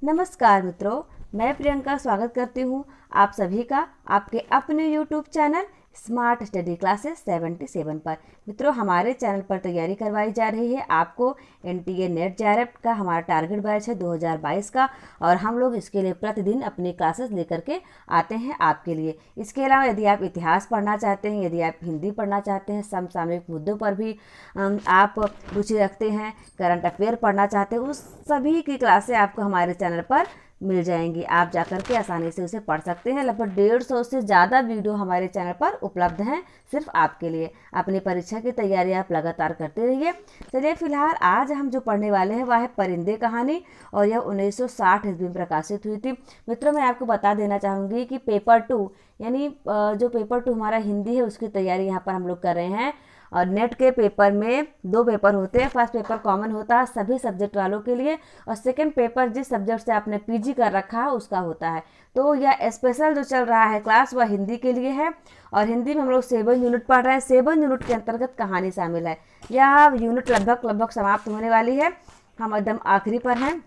नमस्कार मित्रों, मैं प्रियंका स्वागत करती हूँ आप सभी का आपके अपने YouTube channel smart study classes 77 पर। मित्रों, हमारे चैनल पर तैयारी करवाई जा रही है आपको एनटीए नेट जेआरएफ का हमारा टारगेट बैच है 2022 का, और हम लोग इसके लिए प्रतिदिन अपनी क्लासेस लेकर के आते हैं आपके लिए। इसके अलावा यदि आप इतिहास पढ़ना चाहते हैं, यदि आप हिंदी पढ़ना चाहते हैं, समसामयिक मुद्दों पर भी आप रुचि रखते हैं, करंट अफेयर पढ़ना चाहते हैं, उस सभी की क्लासें आपको हमारे चैनल पर मिल जाएंगी। आप जाकर के आसानी से उसे पढ़ सकते हैं। लगभग 150 से ज़्यादा वीडियो हमारे चैनल पर उपलब्ध हैं सिर्फ आपके लिए। अपनी परीक्षा की तैयारी आप लगातार करते रहिए। चलिए, फिलहाल आज हम जो पढ़ने वाले हैं वह है परिंदे कहानी, और यह 1960 ईस्वी में प्रकाशित हुई थी। मित्रों, मैं आपको बता देना चाहूँगी कि पेपर 2 यानी जो पेपर 2 हमारा हिंदी है उसकी तैयारी यहाँ पर हम लोग कर रहे हैं। और नेट के पेपर में 2 पेपर होते हैं। फर्स्ट पेपर कॉमन होता है सभी सब्जेक्ट वालों के लिए, और सेकंड पेपर जिस सब्जेक्ट से आपने पीजी कर रखा है उसका होता है। तो यह स्पेशल जो चल रहा है क्लास वह हिंदी के लिए है, और हिंदी में हम लोग 7 यूनिट पढ़ रहे हैं। 7 यूनिट के अंतर्गत कहानी शामिल है। यह यूनिट लगभग समाप्त होने वाली है, हम एकदम आखिरी पर हैं।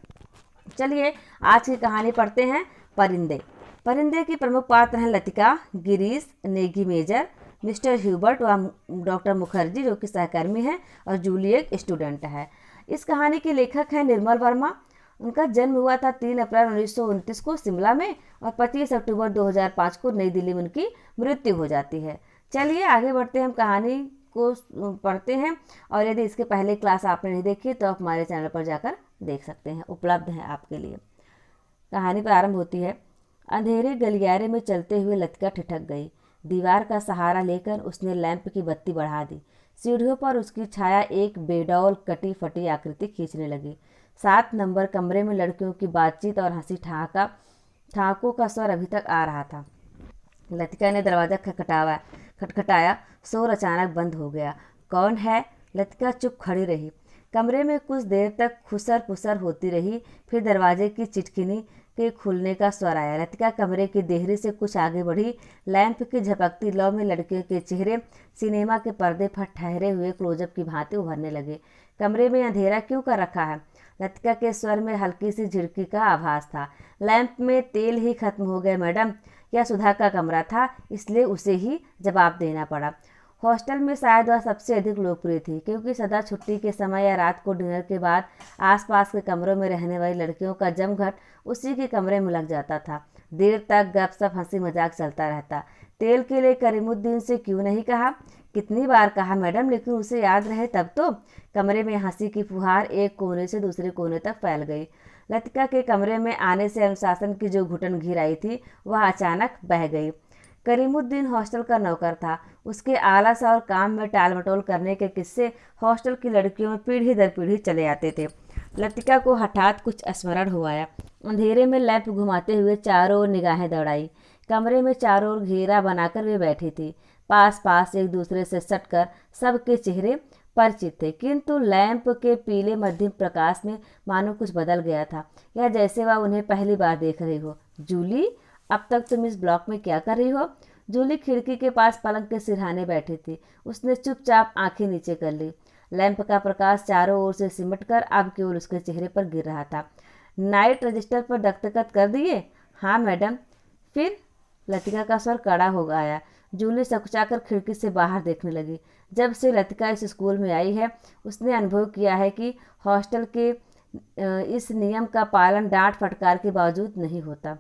चलिए, आज की कहानी पढ़ते हैं। परिंदे। परिंदे की प्रमुख पात्र हैं Latika, Girish, Negi major, mister Hubert व डॉक्टर मुखर्जी जो कि सहकर्मी हैं, और जूली एक स्टूडेंट है। इस कहानी के लेखक हैं निर्मल वर्मा। उनका जन्म हुआ था 3 अप्रैल 1929 को शिमला में, और 25 अक्टूबर 2005 को नई दिल्ली में उनकी मृत्यु हो जाती है। चलिए आगे बढ़ते हैं, हम कहानी को पढ़ते हैं। और यदि इसके पहले क्लास आपने नहीं देखी तो आप हमारे चैनल पर जाकर देख सकते हैं, उपलब्ध है आपके लिए। कहानी प्रारंभ होती है। अंधेरे गलियारे में चलते हुए लतिका ठिठक गई। दीवार का सहारा लेकर उसने लैंप की बत्ती बढ़ा दी। सीढ़ियों पर उसकी छाया एक बेडौल कटी फटी आकृति खींचने लगी। 7 नंबर कमरे में लड़कियों की बातचीत और हंसी ठहाकों का स्वर अभी तक आ रहा था। लतिका ने दरवाज़ा खटखटाया। शोर अचानक बंद हो गया। कौन है? लतिका चुप खड़ी रही। कमरे में कुछ देर तक खुसर पुसर होती रही, फिर दरवाजे की चिटकिनी के खुलने का स्वर आया। लतिका कमरे की देहरी से कुछ आगे बढ़ी। लैंप की झपकती लौ में लड़कियों के चेहरे सिनेमा के पर्दे पर ठहरे हुए क्लोजअप की भांति उभरने लगे। कमरे में अंधेरा क्यों कर रखा है? लतिका के स्वर में हल्की सी झिड़की का आभास था। लैंप में तेल ही खत्म हो गए मैडम। यह सुधा का कमरा था, इसलिए उसे ही जवाब देना पड़ा। हॉस्टल में शायद वह सबसे अधिक लोकप्रिय थी, क्योंकि सदा छुट्टी के समय या रात को डिनर के बाद आसपास के कमरों में रहने वाली लड़कियों का जमघट उसी के कमरे में लग जाता था। देर तक गपशप हंसी मजाक चलता रहता। तेल के लिए करीमुद्दीन से क्यों नहीं कहा? कितनी बार कहा मैडम, लेकिन उसे याद रहे तब तो। कमरे में हंसी की फुहार एक कोने से दूसरे कोने तक फैल गई। लतिका के कमरे में आने से अनुशासन की जो घुटन घिर आई थी वह अचानक बह गई। करीमुद्दीन हॉस्टल का नौकर था। उसके आलस और काम में टाल मटोल करने के किस्से हॉस्टल की लड़कियों में पीढ़ी दर पीढ़ी चले आते थे। लतिका को हठात कुछ स्मरण हो आया। अंधेरे में लैंप घुमाते हुए चारों ओर निगाहें दौड़ाई। कमरे में चारों ओर घेरा बनाकर वे बैठी थी। पास पास एक दूसरे से सटकर सबके चेहरे परिचित थे, किंतु लैंप के पीले मध्यम प्रकाश में मानो कुछ बदल गया था, या जैसे वह उन्हें पहली बार देख रही हो। जूली, अब तक तुम इस ब्लॉक में क्या कर रही हो? जूली खिड़की के पास पलंग के सिरहाने बैठी थी। उसने चुपचाप आंखें नीचे कर ली। लैंप का प्रकाश चारों ओर से सिमटकर अब केवल उसके चेहरे पर गिर रहा था। नाइट रजिस्टर पर दस्तखत कर दिए? हाँ मैडम। फिर? लतिका का स्वर कड़ा हो गया। जूली सकुचाकर खिड़की से बाहर देखने लगी। जब से लतिका इस स्कूल में आई है उसने अनुभव किया है कि हॉस्टल के इस नियम का पालन डांट फटकार के बावजूद नहीं होता।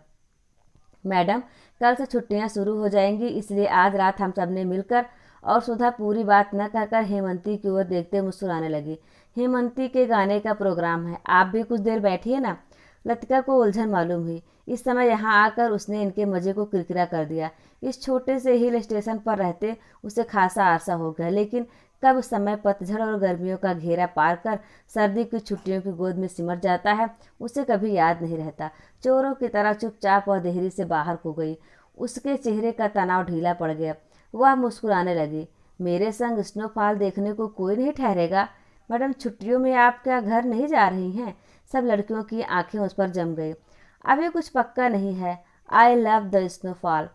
मैडम, कल से छुट्टियां शुरू हो जाएंगी, इसलिए आज रात हम सब ने मिलकर। और सुधा पूरी बात न कहकर हेमंती की ओर देखते मुस्कुराने लगी। हेमंती के गाने का प्रोग्राम है, आप भी कुछ देर बैठिए ना। लतिका को उलझन मालूम हुई। इस समय यहाँ आकर उसने इनके मजे को किरकिरा कर दिया। इस छोटे से हिल स्टेशन पर रहते उसे खासा अरसा हो गया, लेकिन कब समय पतझड़ और गर्मियों का घेरा पार कर सर्दी की छुट्टियों की गोद में सिमट जाता है उसे कभी याद नहीं रहता। चोरों की तरह चुपचाप वह देहरी से बाहर को गई। उसके चेहरे का तनाव ढीला पड़ गया। वह मुस्कुराने लगी। मेरे संग स्नोफॉल देखने को कोई नहीं ठहरेगा? मैडम, छुट्टियों में आप क्या घर नहीं जा रही हैं? सब लड़कियों की आंखें उस पर जम गई। अभी कुछ पक्का नहीं है। I love the snowfall.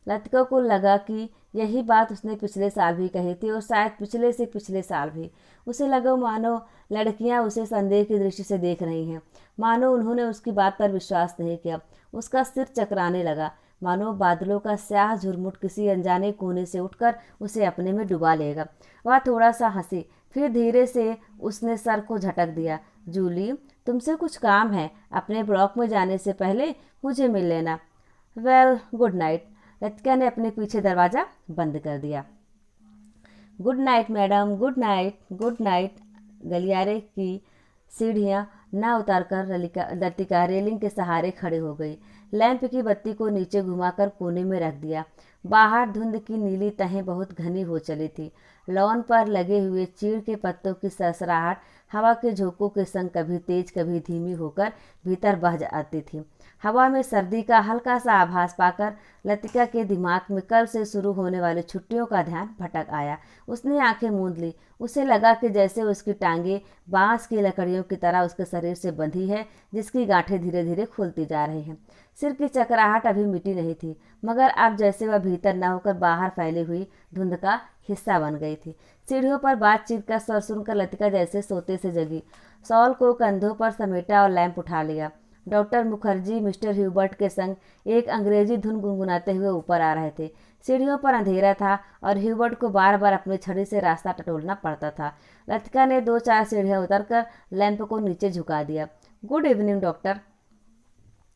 Latika को लगा कि यही बात उसने पिछले साल भी कही थी और शायद पिछले से पिछले साल भी। उसे लगा मानो लड़कियां उसे संदेह की दृष्टि से देख रही हैं, मानो उन्होंने उसकी बात पर विश्वास नहीं किया। उसका सिर चकराने लगा, मानो बादलों का स्याह झुरमुट किसी अनजाने कोने से उठकर उसे अपने में डुबा लेगा। वह थोड़ा सा हंसी, फिर धीरे से उसने सर को झटक दिया। जूली, तुमसे कुछ काम है, अपने ब्लॉक में जाने से पहले मुझे मिल लेना। Well, good night. लतिका ने अपने पीछे दरवाज़ा बंद कर दिया। Good night madam, good night, good night. गलियारे की सीढ़ियाँ ना उतारकर लतिका रेलिंग के सहारे खड़े हो गई। लैंप की बत्ती को नीचे घुमाकर कोने में रख दिया। बाहर धुंध की नीली तहें बहुत घनी हो चली थी। लॉन पर लगे हुए चीड़ के पत्तों की सरसराहट हवा के झोंकों के संग कभी तेज कभी धीमी होकर भीतर बह जाती थी। हवा में सर्दी का हल्का सा आभास पाकर लतिका के दिमाग में कल से शुरू होने वाली छुट्टियों का ध्यान भटक आया। उसने आंखें मूंद ली। उसे लगा कि जैसे उसकी टांगें बांस की लकड़ियों की तरह उसके शरीर से बंधी है, जिसकी गांठें धीरे धीरे खुलती जा रही हैं। सिर की चकराहट अभी मिटी नहीं थी, मगर अब जैसे वह भीतर न होकर बाहर फैली हुई धुंध का हिस्सा बन गई थी। सीढ़ियों पर बातचीत का स्वर सुनकर लतिका जैसे सोते से जगी। शॉल को कंधों पर समेटा और लैंप उठा लिया। डॉक्टर मुखर्जी मिस्टर ह्यूबर्ट के संग एक अंग्रेजी धुन गुनगुनाते हुए ऊपर आ रहे थे। सीढ़ियों पर अंधेरा था और ह्यूबर्ट को बार बार अपनी छड़ी से रास्ता टटोलना पड़ता था। लतिका ने 2-4 सीढ़ियां उतरकर लैंप को नीचे झुका दिया। Good evening doctor.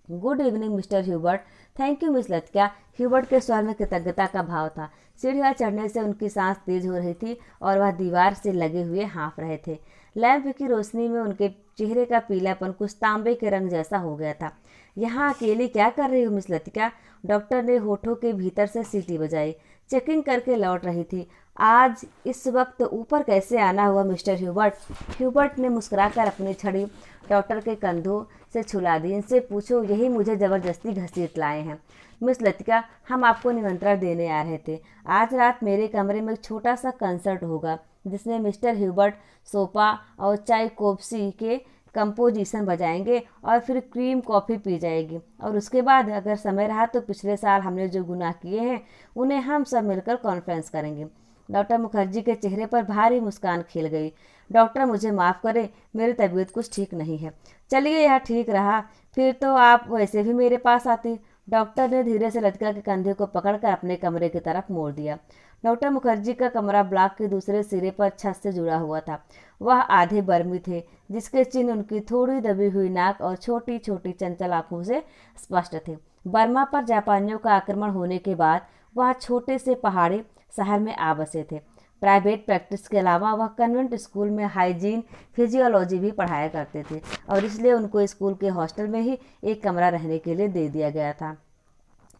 Good evening mister Hubert. Thank you miss Latika. Hubert के स्वर में कृतज्ञता का भाव था। सीढ़ियाँ चढ़ने से उनकी सांस तेज हो रही थी और वह दीवार से लगे हुए हाँफ रहे थे। लैंप की रोशनी में उनके चेहरे का पीलापन कुछ तांबे के रंग जैसा हो गया था। यहाँ अकेली क्या कर रही हो मिस लतिका? डॉक्टर ने होठों के भीतर से सीटी बजाई। चेकिंग करके लौट रही थी। आज इस वक्त ऊपर कैसे आना हुआ मिस्टर ह्यूबर्ट? ह्यूबर्ट ने मुस्कुराकर अपनी छड़ी डॉक्टर के कंधों से छुला दी। इनसे पूछो, यही मुझे ज़बरदस्ती घसीट लाए हैं। मिस लतिका, हम आपको निमंत्रण देने आ रहे थे। आज रात मेरे कमरे में एक छोटा सा कंसर्ट होगा जिसमें मिस्टर ह्यूबर्ट सोपा और चाइकोप्सी के कंपोजिशन बजाएंगे और फिर क्रीम कॉफ़ी पी जाएगी, और उसके बाद अगर समय रहा तो पिछले साल हमने जो गुनाह किए हैं उन्हें हम सब मिलकर कॉन्फ्रेंस करेंगे। डॉक्टर मुखर्जी के चेहरे पर भारी मुस्कान खिल गई। डॉक्टर, मुझे माफ़ करें, मेरी तबीयत कुछ ठीक नहीं है। चलिए, यह ठीक रहा, फिर तो आप वैसे भी मेरे पास आती। डॉक्टर ने धीरे से लतिका के कंधे को पकड़कर अपने कमरे की तरफ मोड़ दिया। डॉक्टर मुखर्जी का कमरा ब्लॉक के दूसरे सिरे पर छत से जुड़ा हुआ था। वह आधे बर्मी थे, जिसके चिन्ह उनकी थोड़ी दबी हुई नाक और छोटी छोटी चंचल आंखों से स्पष्ट थे। बर्मा पर जापानियों का आक्रमण होने के बाद वह छोटे से पहाड़ी शहर में आ बसे थे। प्राइवेट प्रैक्टिस के अलावा वह कन्वेंट स्कूल में हाइजीन फिजियोलॉजी भी पढ़ाया करते थे और इसलिए उनको स्कूल के हॉस्टल में ही एक कमरा रहने के लिए दे दिया गया था।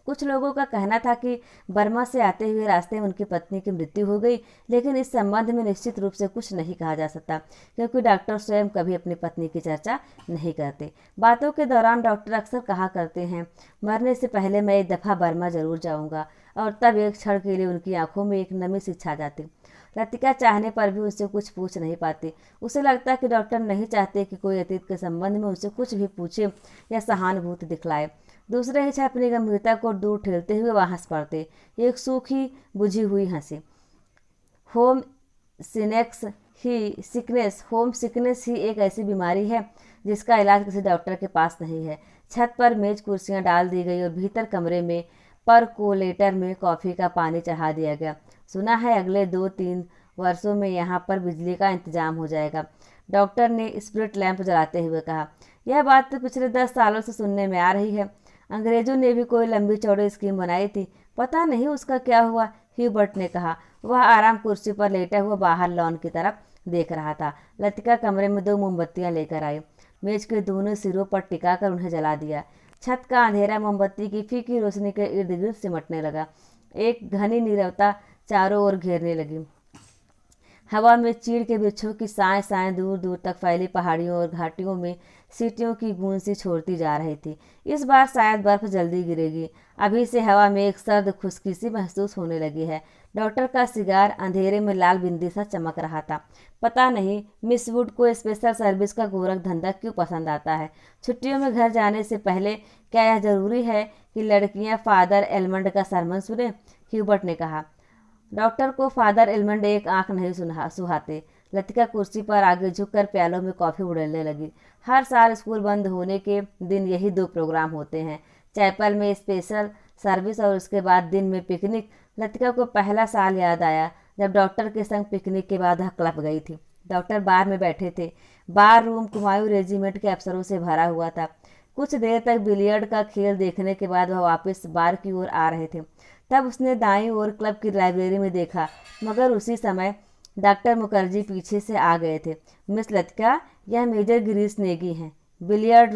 कुछ लोगों का कहना था कि बर्मा से आते हुए रास्ते में उनकी पत्नी की मृत्यु हो गई, लेकिन इस संबंध में निश्चित रूप से कुछ नहीं कहा जा सकता क्योंकि डॉक्टर स्वयं कभी अपनी पत्नी की चर्चा नहीं करते। बातों के दौरान डॉक्टर अक्सर कहा करते हैं, मरने से पहले मैं एक दफ़ा बर्मा जरूर जाऊंगा, और तब एक क्षण के लिए उनकी आंखों में एक नमी सी छा जाती। लतिका चाहने पर भी उससे कुछ पूछ नहीं पाती। उसे लगता कि डॉक्टर नहीं चाहते कि कोई अतीत के संबंध में उसे कुछ भी पूछे या सहानुभूति दिखलाए। दूसरे ही क्षण अपनी गंभीरता को दूर ठेलते हुए वह हंस पड़ते, एक सूखी बुझी हुई हंसी। होम सिकनेस ही एक ऐसी बीमारी है जिसका इलाज किसी डॉक्टर के पास नहीं है। छत पर मेज कुर्सियां डाल दी गई और भीतर कमरे में परकोलेटर में कॉफ़ी का पानी चढ़ा दिया गया। सुना है अगले 2-3 वर्षों में यहाँ पर बिजली का इंतजाम हो जाएगा, डॉक्टर ने स्प्रिट लैंप जलाते हुए कहा। यह बात तो पिछले 10 सालों से सुनने में आ रही है। अंग्रेजों ने भी कोई लंबी चौड़ी स्कीम बनाई थी, पता नहीं उसका क्या हुआ, ह्यूबर्ट ने कहा। वह आराम कुर्सी पर लेटा हुआ बाहर लॉन की तरफ देख रहा था। लतिका कमरे में 2 मोमबत्तियां लेकर आई, मेज के दोनों सिरों पर टिकाकर उन्हें जला दिया। छत का अंधेरा मोमबत्ती की फीकी रोशनी के इर्द गिर्द सिमटने लगा। एक घनी नीरवता चारों ओर घेरने लगी। हवा में चीड़ के वृक्षों की साएं साएं दूर दूर तक फैली पहाड़ियों और घाटियों में सीटियों की गूंज सी छोड़ती जा रही थी। इस बार शायद बर्फ जल्दी गिरेगी। अभी से हवा में एक सर्द खुश्की सी महसूस होने लगी है। डॉक्टर का सिगार अंधेरे में लाल बिंदी सा चमक रहा था। पता नहीं मिस वुड को स्पेशल सर्विस का गोरख धंधा क्यों पसंद आता है। छुट्टियों में घर जाने से पहले क्या यह जरूरी है कि लड़कियां फादर एलमंड का सरमन सुने? ह्यूबर्ट ने कहा। डॉक्टर को फादर एलमंड एक आंख नहीं सुहाते। लतिका कुर्सी पर आगे झुककर प्यालों में कॉफ़ी उड़ेलने लगी। हर साल स्कूल बंद होने के दिन यही दो प्रोग्राम होते हैं, चैपल में स्पेशल सर्विस और उसके बाद दिन में पिकनिक। लतिका को पहला साल याद आया जब डॉक्टर के संग पिकनिक के बाद वह क्लब गई थी। डॉक्टर बार में बैठे थे। बार रूम कुमायूं रेजिमेंट के अफसरों से भरा हुआ था। कुछ देर तक बिलियर्ड का खेल देखने के बाद वह वापस बार की ओर आ रहे थे। तब उसने दाईं ओर क्लब की लाइब्रेरी में देखा, मगर उसी समय डॉक्टर मुखर्जी पीछे से आ गए थे। मिस लतिका, यह मेजर गिरीश नेगी हैं। बिलियर्ड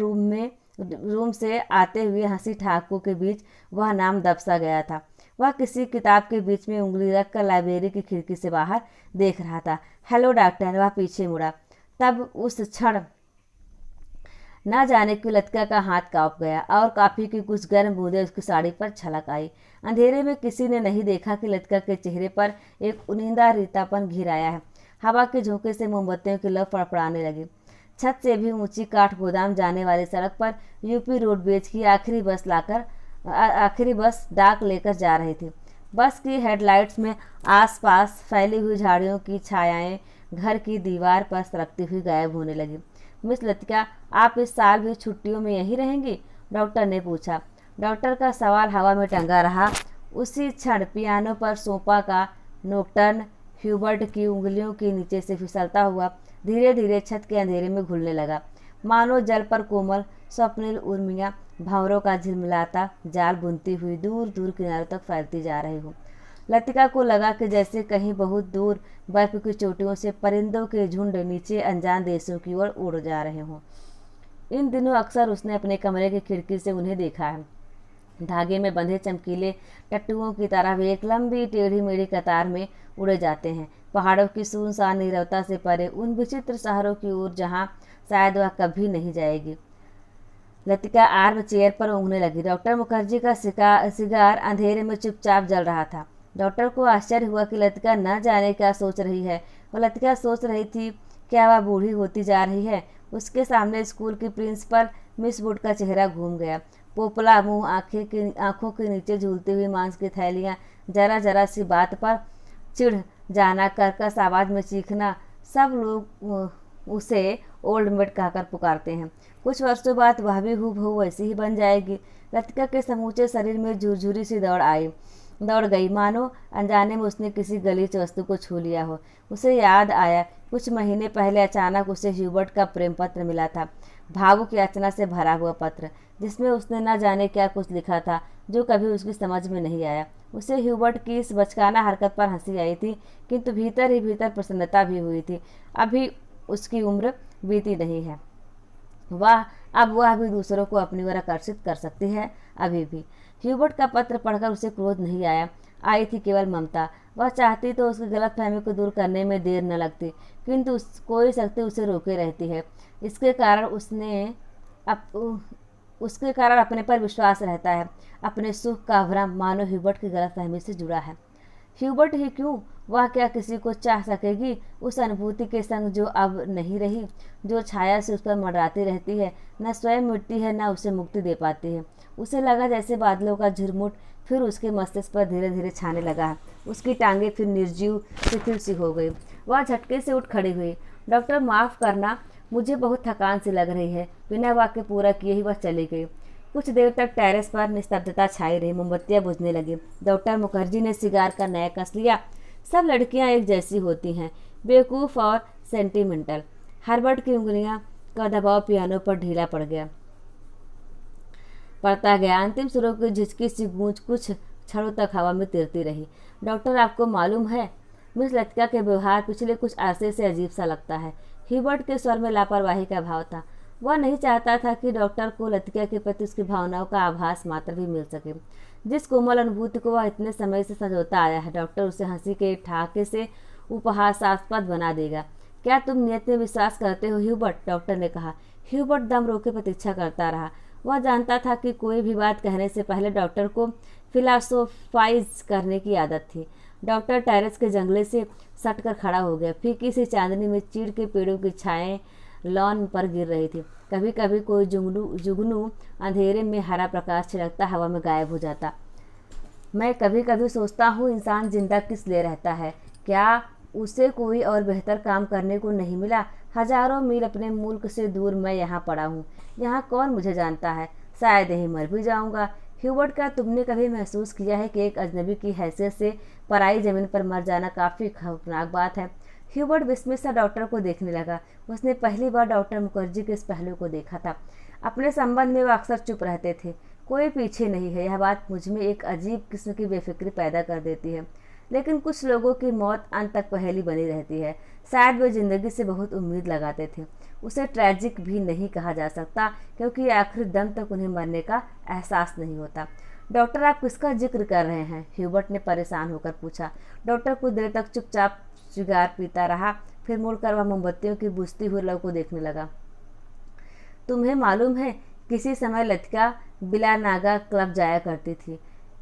रूम से आते हुए हंसी ठहाकों के बीच वह नाम दबसा गया था। वह किसी किताब के बीच में उंगली रखकर लाइब्रेरी की खिड़की से बाहर देख रहा था। हेलो डॉक्टर, वह पीछे मुड़ा। तब उस क्षण न जाने क्यों लतिका का हाथ कांप गया और कॉफी की कुछ गर्म बूंदें उसकी साड़ी पर छलक आई। अंधेरे में किसी ने नहीं देखा कि लतिका के चेहरे पर एक उनिंदा रीतापन घिर आया है। हवा के झोंके से मोमबत्तियों की लौ फड़फड़ाने लगी। छत से भी ऊंची काठ गोदाम जाने वाली सड़क पर यूपी रोडवेज की आखिरी बस डाक लेकर जा रही थी। बस की हेडलाइट्स में आसपास फैली हुई झाड़ियों की छायाएं घर की दीवार पर सरकती हुई गायब होने लगी। मिस लतिका, आप इस साल भी छुट्टियों में यहीं रहेंगी? डॉक्टर ने पूछा। डॉक्टर का सवाल हवा में टंगा रहा। उसी क्षण पियानो पर सोपा का नोक्टर्न ह्यूबर्ट की उंगलियों के नीचे से फिसलता हुआ धीरे धीरे छत के अंधेरे में घुलने लगा, मानो जल पर कोमल स्वप्निल उर्मियाँ भंवरों का झिलमिलाता जाल बुनती हुई दूर दूर किनारों तक फैलती जा रही हो। लतिका को लगा कि जैसे कहीं बहुत दूर बर्फ की चोटियों से परिंदों के झुंड नीचे अनजान देशों की ओर उड़ जा रहे हों। इन दिनों अक्सर उसने अपने कमरे की खिड़की से उन्हें देखा है। धागे में बंधे चमकीले टट्टुओं की तरह वे एक लंबी टेढ़ी मेढ़ी कतार में उड़े जाते हैं, पहाड़ों की सुनसान नीरवता से परे उन विचित्र शहरों की ओर जहाँ शायद वह कभी नहीं जाएगी। लतिका आर्म चेयर पर ऊँघने लगी। डॉक्टर मुखर्जी का सिगार अंधेरे में चुपचाप जल रहा था। डॉक्टर को आश्चर्य हुआ कि लतिका न जाने क्या सोच रही है। और लतिका सोच रही थी, क्या वह बूढ़ी होती जा रही है? उसके सामने स्कूल की प्रिंसिपल मिस वुड का चेहरा घूम गया। पोपला मुंह, आंखों के नीचे झूलती हुई मांस की थैलियाँ, जरा जरा सी बात पर चिढ़ जाना, कर्कश आवाज़ में चीखना। सब लोग उसे ओल्ड मेड कहकर पुकारते हैं। कुछ वर्षों बाद वह भी हूबहू वैसी ही बन जाएगी। लतिका के समूचे शरीर में झुरझुरी सी दौड़ गई, मानो अनजाने में उसने किसी गलीच वस्तु को छू लिया हो। उसे याद आया, कुछ महीने पहले अचानक उसे ह्यूबर्ट का प्रेम पत्र मिला था। भावुक याचना से भरा हुआ पत्र, जिसमें उसने न जाने क्या कुछ लिखा था जो कभी उसकी समझ में नहीं आया। उसे ह्यूबर्ट की इस बचकाना हरकत पर हंसी आई थी, किंतु भीतर ही भीतर प्रसन्नता भी हुई थी। अभी उसकी उम्र बीती नहीं है, अब वह भी दूसरों को अपनी ओर आकर्षित कर सकती है। अभी भी ह्यूबर्ट का पत्र पढ़कर उसे क्रोध नहीं आया, आई थी केवल ममता। वह चाहती तो उसकी गलतफहमी को दूर करने में देर न लगती, किंतु कोई शक्ति उसे रोके रहती है। इसके कारण अपने पर विश्वास रहता है। अपने सुख का भ्रम मानो ह्यूबर्ट की गलतफहमी से जुड़ा है। ह्यूबर्ट ही क्यों, वह क्या किसी को चाह सकेगी उस अनुभूति के संग जो अब नहीं रही, जो छाया से उस पर मंडराती रहती है, न स्वयं मिटती है, न उसे मुक्ति दे पाती है। उसे लगा जैसे बादलों का झुरमुट फिर उसके मस्तिष्क पर धीरे धीरे छाने लगा है। उसकी टांगें फिर निर्जीव शिथिल सी हो गई। वह झटके से उठ खड़ी हुई। डॉक्टर, माफ़ करना, मुझे बहुत थकान सी लग रही है। बिना वाक्य पूरा किए ही वह चली गई। कुछ देर तक टेरेस पर निस्तब्धता छाई रही। मोमबत्तियाँ बुझने लगी। डॉक्टर मुखर्जी ने सिगार का नया कस लिया। सब लड़कियां एक जैसी होती हैं, बेवकूफ़ और सेंटिमेंटल। हर्बर्ट की उंगलियां का दबाव पियानो पर ढीला पड़ता गया। अंतिम सुरों की झिझकी सी गूंज कुछ क्षणों तक हवा में तिरती रही। डॉक्टर, आपको मालूम है, मिस लतिका के व्यवहार पिछले कुछ अरसे से अजीब सा लगता है। ह्यूबर्ट के स्वर में लापरवाही का भाव था। वह नहीं चाहता था कि डॉक्टर को लतिका के प्रति उसकी भावनाओं का आभास मात्र भी मिल सके, जिस कोमल अनुभूति को वह इतने समय से संजोता आया है। डॉक्टर उसे हंसी के ठहाके से उपहासास्पद बना देगा। क्या तुम नियत में विश्वास करते हो ह्यूबर्ट? डॉक्टर ने कहा। ह्यूबर्ट दम रोके प्रतीक्षा करता रहा। वह जानता था कि कोई भी बात कहने से पहले डॉक्टर को फिलासोफाइज करने की आदत थी। डॉक्टर टेरेस के जंगले से सटकर खड़ा हो गया। फीकी सी चांदनी में चीड़ के पेड़ों की छाएं लॉन पर गिर रही थी। कभी कभी कोई जुगनू अंधेरे में हरा प्रकाश छिड़कता हवा में गायब हो जाता। मैं कभी कभी सोचता हूँ, इंसान जिंदा किस लिए रहता है? क्या उसे कोई और बेहतर काम करने को नहीं मिला? हजारों मील अपने मुल्क से दूर मैं यहाँ पड़ा हूँ। यहाँ कौन मुझे जानता है? शायद यहीं मर भी जाऊँगा। ह्यूबर्ट, क्या तुमने कभी महसूस किया है कि एक अजनबी की हैसियत से पराई जमीन पर मर जाना काफ़ी खौफनाक बात है? ह्यूबर्ट विस्मित सा डॉक्टर को देखने लगा। उसने पहली बार डॉक्टर मुखर्जी के इस पहलू को देखा था। अपने संबंध में वो अक्सर चुप रहते थे। कोई पीछे नहीं है, यह बात मुझ में एक अजीब किस्म की बेफिक्री पैदा कर देती है। लेकिन कुछ लोगों की मौत अंत तक पहेली बनी रहती है। शायद वे जिंदगी से बहुत उम्मीद लगाते थे। उसे ट्रैजिक भी नहीं कहा जा सकता, क्योंकि आखिरी दम तक उन्हें मरने का एहसास नहीं होता। डॉक्टर, आप किसका जिक्र कर रहे हैं? ह्यूबर्ट ने परेशान होकर पूछा। डॉक्टर कुछ देर तक चुपचाप सिगार पीता रहा, फिर मुड़कर वह मोमबत्तियों की बुझती हुई लौ को देखने लगा। तुम्हें मालूम है, किसी समय लतिका बिलानागा क्लब जाया करती थी।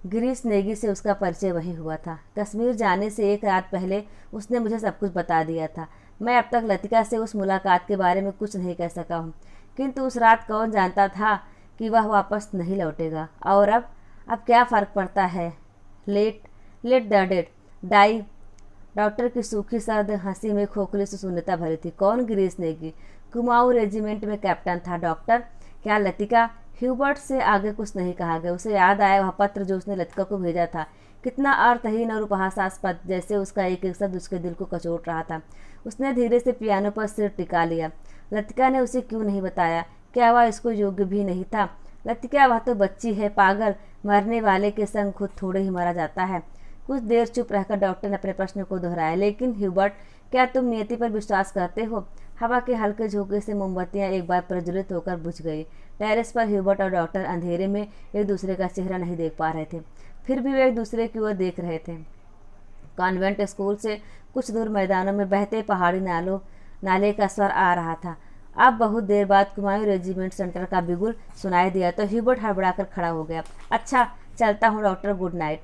गिरीश नेगी से उसका परिचय वहीं हुआ था। कश्मीर जाने से एक रात पहले उसने मुझे सब कुछ बता दिया था। मैं अब तक लतिका से उस मुलाकात के बारे में कुछ नहीं कह सका हूँ, किंतु उस रात कौन जानता था कि वह वापस नहीं लौटेगा। और अब क्या फ़र्क पड़ता है? Let let the dead die. Doctor की सूखी सर्द हंसी में खोखली से शून्यता भरी थी। कौन गिरीश नेगी? कुमाऊं रेजिमेंट में कैप्टन था। डॉक्टर, क्या लतिका? ह्यूबर्ट से आगे कुछ नहीं कहा गया। उसे याद आया वह पत्र जो उसने लतिका को भेजा था। कितना अर्थहीन और उपहासास्पद, जैसे उसका एक एक शब्द उसके दिल को कचोट रहा था। उसने धीरे से पियानो पर सिर टिका लिया। लतिका ने उसे क्यों नहीं बताया? क्या वह इसको योग्य भी नहीं था? लतिका, वह तो बच्ची है, पागल। मरने वाले के संग खुद थोड़े ही मरा जाता है। कुछ देर चुप रहकर डॉक्टर ने अपने प्रश्न को दोहराया। लेकिन ह्यूबर्ट, क्या तुम नियति पर विश्वास करते हो? हवा के हल्के झोंके से मोमबत्तियां एक बार प्रज्वलित होकर बुझ गई। टेरेस पर ह्यूबर्ट और डॉक्टर अंधेरे में एक दूसरे का चेहरा नहीं देख पा रहे थे, फिर भी वे एक दूसरे की ओर देख रहे थे। कॉन्वेंट स्कूल से कुछ दूर मैदानों में बहते पहाड़ी नाले का स्वर आ रहा था। अब बहुत देर बाद कुमाऊं रेजिमेंट सेंटर का बिगुल सुनाई दिया तो ह्यूबर्ट हड़बड़ाकर खड़ा हो गया। अच्छा, चलता हूँ doctor, good night.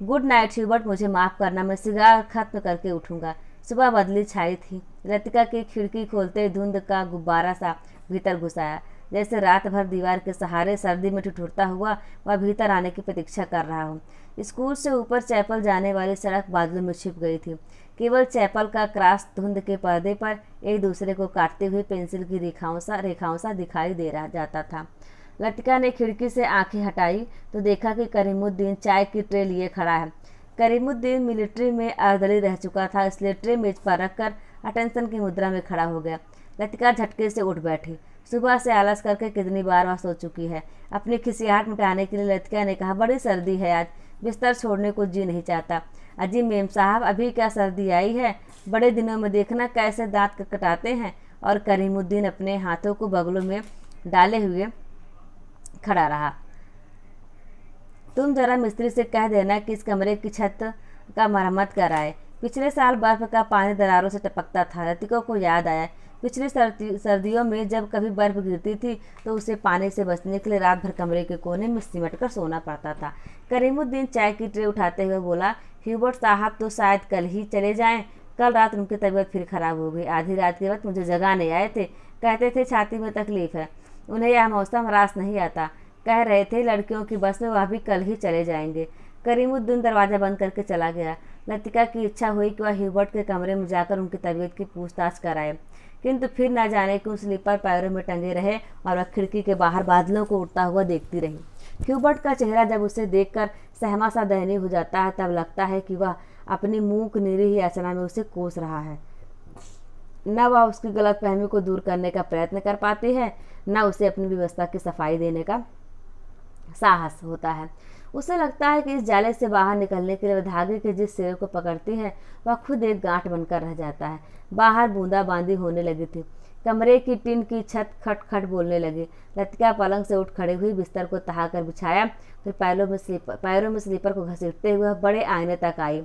Good night Hubert, मुझे माफ़ करना, मैं सिगार खत्म करके उठूंगा। सुबह बदली छाई थी। लतिका की खिड़की खोलते धुंध का गुब्बारा सा भीतर घुस आया। जैसे रात भर दीवार के सहारे सर्दी में ठिठुरता हुआ वह भीतर आने की प्रतीक्षा कर रहा हूँ। स्कूल से ऊपर चैपल जाने वाली सड़क बादलों में छिप गई थी। केवल चैपल का क्रॉस धुंध के पर्दे पर एक दूसरे को काटते हुए पेंसिल की रेखाओं सा दिखाई दे रहा जाता था। लतिका ने खिड़की से आंखें हटाई तो देखा कि करीमुद्दीन चाय की ट्रे लिए खड़ा है। करीमुद्दीन मिलिट्री में अर्दली रह चुका था, इसलिए ट्रे मेज पर रखकर अटेंशन की मुद्रा में खड़ा हो गया। लतिका झटके से उठ बैठी। सुबह से आलस करके कितनी बार वह सो चुकी है। अपनी खिसियाहट मिटाने के लिए लतिका ने कहा, बड़ी सर्दी है आज, बिस्तर छोड़ने को जी नहीं चाहता। अजी मेम साहब, अभी क्या सर्दी आई है? बड़े दिनों में देखना कैसे दांत कटाते हैं। और करीमुद्दीन अपने हाथों को बगलों में डाले हुए खड़ा रहा। तुम जरा मिस्त्री से कह देना कि इस कमरे की छत का मरम्मत कराए। पिछले साल बर्फ का पानी दरारों से टपकता था। लतिका को याद आया, पिछली सर्दियों में जब कभी बर्फ गिरती थी तो उसे पानी से बचने के लिए रात भर कमरे के कोने में सिमट कर सोना पड़ता था। करीमुद्दीन चाय की ट्रे उठाते हुए बोला, ह्यूबर्ट साहब तो शायद कल ही चले जाएं। कल रात उनकी तबीयत फिर खराब हो गई। आधी रात के वक्त मुझे जगाने आए थे। कहते थे छाती में तकलीफ है, उन्हें यह मौसम रास नहीं आता। कह रहे थे लड़कियों की बस में वह भी कल ही चले जाएंगे। करीमुद्दीन दरवाज़ा बंद करके चला गया। लतिका की इच्छा हुई कि वह ह्यूबर्ट के कमरे में जाकर उनकी तबीयत की पूछताछ कराए, किंतु फिर न जाने क्यों स्लीपर पैरों में टंगे रहे और वह खिड़की के बाहर बादलों को उड़ता हुआ देखती रही। ह्यूबर्ट का चेहरा जब उसे देखकर सहमा सा दयनीय हो जाता है, तब लगता है कि वह अपनी मूक निरीह याचना में उसे कोस रहा है। न वह उसकी गलतफहमी को दूर करने का प्रयत्न कर पाती है, न उसे अपनी व्यवस्था की सफाई देने का साहस होता है। उसे लगता है कि इस जाले से बाहर निकलने के लिए वह धागे के जिस सिरे को पकड़ती है वह खुद एक गांठ बनकर रह जाता है। बाहर बूंदाबांदी होने लगी थी। कमरे की टिन की छत खट खट बोलने लगी। लतिका पलंग से उठ खड़े हुई, बिस्तर को तहाकर बिछाया, फिर पैरों में स्लीपर को घसीटते हुए बड़े आईने तक आई।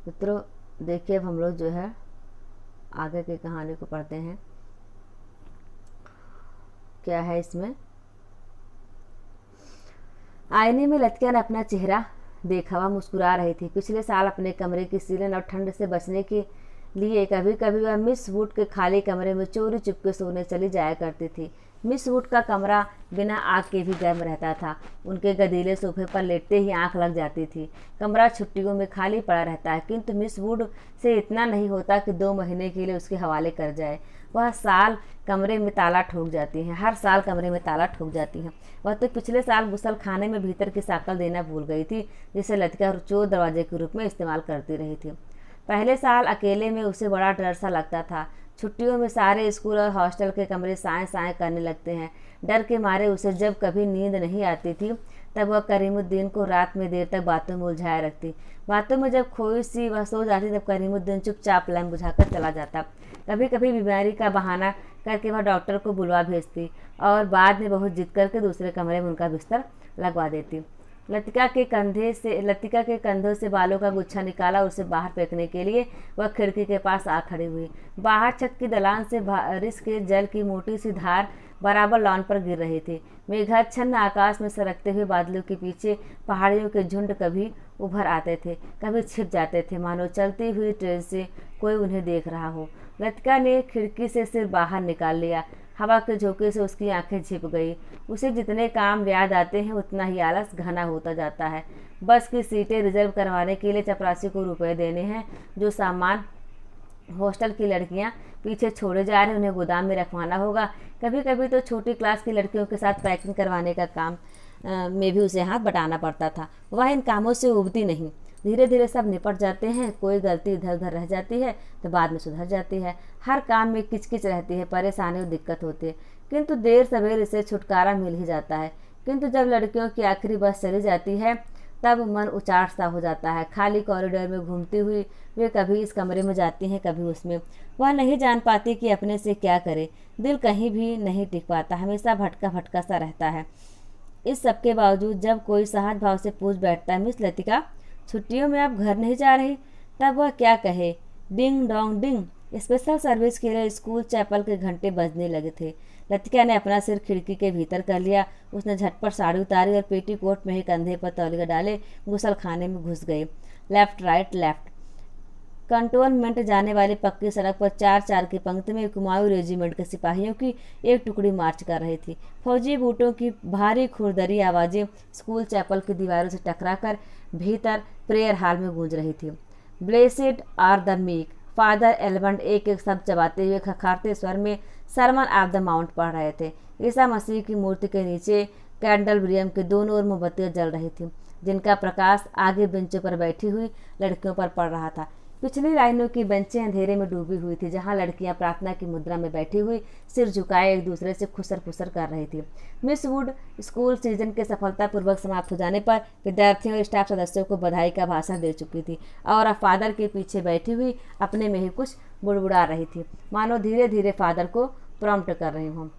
मित्रों, देखिए अब हम लोग जो है आगे की कहानी को पढ़ते हैं। क्या है इसमें? आईने में लतिका ने अपना चेहरा देखा। वह मुस्कुरा रही थी। पिछले साल अपने कमरे की सीलन और ठंड से बचने की लिए कभी कभी वह मिस वुड के खाली कमरे में चोरी चुपके सोने चली जाया करती थी। मिस वुड का कमरा बिना आग के भी गर्म रहता था। उनके गदीले सोफे पर लेटते ही आंख लग जाती थी। कमरा छुट्टियों में खाली पड़ा रहता है, किंतु मिस वुड से इतना नहीं होता कि 2 महीने के लिए उसके हवाले कर जाए। वह साल कमरे में ताला ठोक जाती हैं, हर साल कमरे में ताला ठोक जाती हैं। वह तो पिछले साल गुसल खाने में भीतर की साकल देना भूल गई थी, जिसे लतिका चोर दरवाजे के रूप में इस्तेमाल करती रही थी। पहले साल अकेले में उसे बड़ा डर सा लगता था। छुट्टियों में सारे स्कूल और हॉस्टल के कमरे साएं साएं करने लगते हैं। डर के मारे उसे जब कभी नींद नहीं आती थी तब वह करीमुद्दीन को रात में देर तक बातों में उलझाए रखती। बातों में जब खोई सी वह सो जाती तब करीमुद्दीन चुपचाप लैम्प बुझाकर चला जाता। कभी कभी बीमारी का बहाना करके वह डॉक्टर को बुलवा भेजती और बाद में बहुत जिद करके दूसरे कमरे में उनका बिस्तर लगवा देती। लतिका के कंधों से बालों का गुच्छा निकाला, उसे बाहर फेंकने के लिए वह खिड़की के पास आ खड़ी हुई। बाहर छत की दलान से बारिश के जल की मोटी सी धार बराबर लॉन पर गिर रही थी। मेघाच्छन्न आकाश में सरकते हुए बादलों के पीछे पहाड़ियों के झुंड कभी उभर आते थे, कभी छिप जाते थे, मानो चलती हुई ट्रेन से कोई उन्हें देख रहा हो। लतिका ने खिड़की से सिर बाहर निकाल लिया। हवा के झोंके से उसकी आंखें झिप गई। उसे जितने काम याद आते हैं उतना ही आलस घना होता जाता है। बस की सीटें रिजर्व करवाने के लिए चपरासी को रुपए देने हैं। जो सामान हॉस्टल की लड़कियां पीछे छोड़े जा रहे उन्हें गोदाम में रखवाना होगा। कभी कभी तो छोटी क्लास की लड़कियों के साथ पैकिंग करवाने का काम में भी उसे हाथ बटाना पड़ता था। वह इन कामों से उबती नहीं। धीरे धीरे सब निपट जाते हैं। कोई गलती इधर उधर रह जाती है तो बाद में सुधर जाती है। हर काम में किचकिच रहती है, परेशानी और दिक्कत होती है, किंतु देर सवेर इसे छुटकारा मिल ही जाता है। किंतु जब लड़कियों की आखिरी बस चली जाती है तब मन उचाट सा हो जाता है। खाली कॉरिडोर में घूमती हुई वे कभी इस कमरे में जाती हैं, कभी उसमें। वह नहीं जान पाती कि अपने से क्या करे। दिल कहीं भी नहीं टिक पाता, हमेशा भटका भटका सा रहता है। इस सबके बावजूद जब कोई सहज भाव से पूछ बैठता है, मिस लतिका, छुट्टियों में आप घर नहीं जा रही, तब वह क्या कहे। Ding dong ding. Special service के लिए स्कूल चैपल के घंटे बजने लगे थे। लतिका ने अपना सिर खिड़की के भीतर कर लिया। उसने झटपट साड़ी उतारी और पेटीकोट में ही कंधे पर तौलिया डाले गुसल खाने में घुस गई। Left right left. कंटोनमेंट जाने वाली पक्की सड़क पर 4-4 की पंक्ति में कुमाऊं रेजिमेंट के सिपाहियों की एक टुकड़ी मार्च कर रही थी। फौजी बूटों की भारी खुरदरी आवाज़ें स्कूल चैपल की दीवारों से टकराकर भीतर प्रेयर हॉल में गूंज रही थी। Blessed are the meek. Father Elmond एक एक शब्द चबाते हुए खखारते स्वर में सरमन ऑफ द माउंट पढ़ रहे थे। ईसा मसीह की मूर्ति के नीचे कैंडलब्रियम के दोनों ओर मोमबत्तियां जल रही थीं, जिनका प्रकाश आगे बेंचों पर बैठी हुई लड़कियों पर पड़ रहा था। पिछली लाइनों की बेंचें अंधेरे में डूबी हुई थी, जहां लड़कियां प्रार्थना की मुद्रा में बैठी हुई सिर झुकाए एक दूसरे से खुसर फुसर कर रही थी। मिस वुड स्कूल सीजन के सफलतापूर्वक समाप्त हो जाने पर विद्यार्थियों और स्टाफ सदस्यों को बधाई का भाषण दे चुकी थी और अब फादर के पीछे बैठी हुई अपने में ही कुछ बुड़बुड़ा रही थी, मानो धीरे धीरे फादर को प्रॉम्प्ट कर रही हूँ।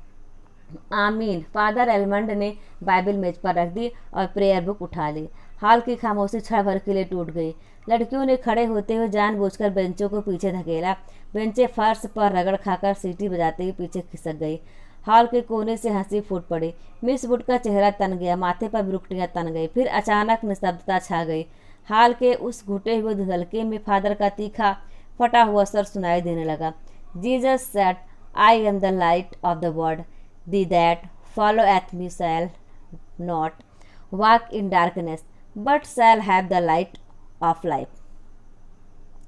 आमीन। फादर एलमंड ने बाइबल मेज पर रख दी और प्रेयर बुक उठा ली। हाल की खामोशी क्षण भर के लिए टूट गई। लड़कियों ने खड़े होते हुए जानबूझकर बेंचों को पीछे धकेला। बेंचें फर्श पर रगड़ खाकर सीटी बजाते हुए पीछे खिसक गई। हॉल के कोने से हंसी फूट पड़ी। मिस वुड का चेहरा तन गया, माथे पर बुरुकटियां तन गई। फिर अचानक निस्तब्धता छा गई। हाल के उस घुटे हुए धुंधलके में फादर का तीखा फटा हुआ स्वर सुनाई देने लगा। Jesus said, I am the light of the world, the that followeth me shall not walk in darkness but shall have the light of life.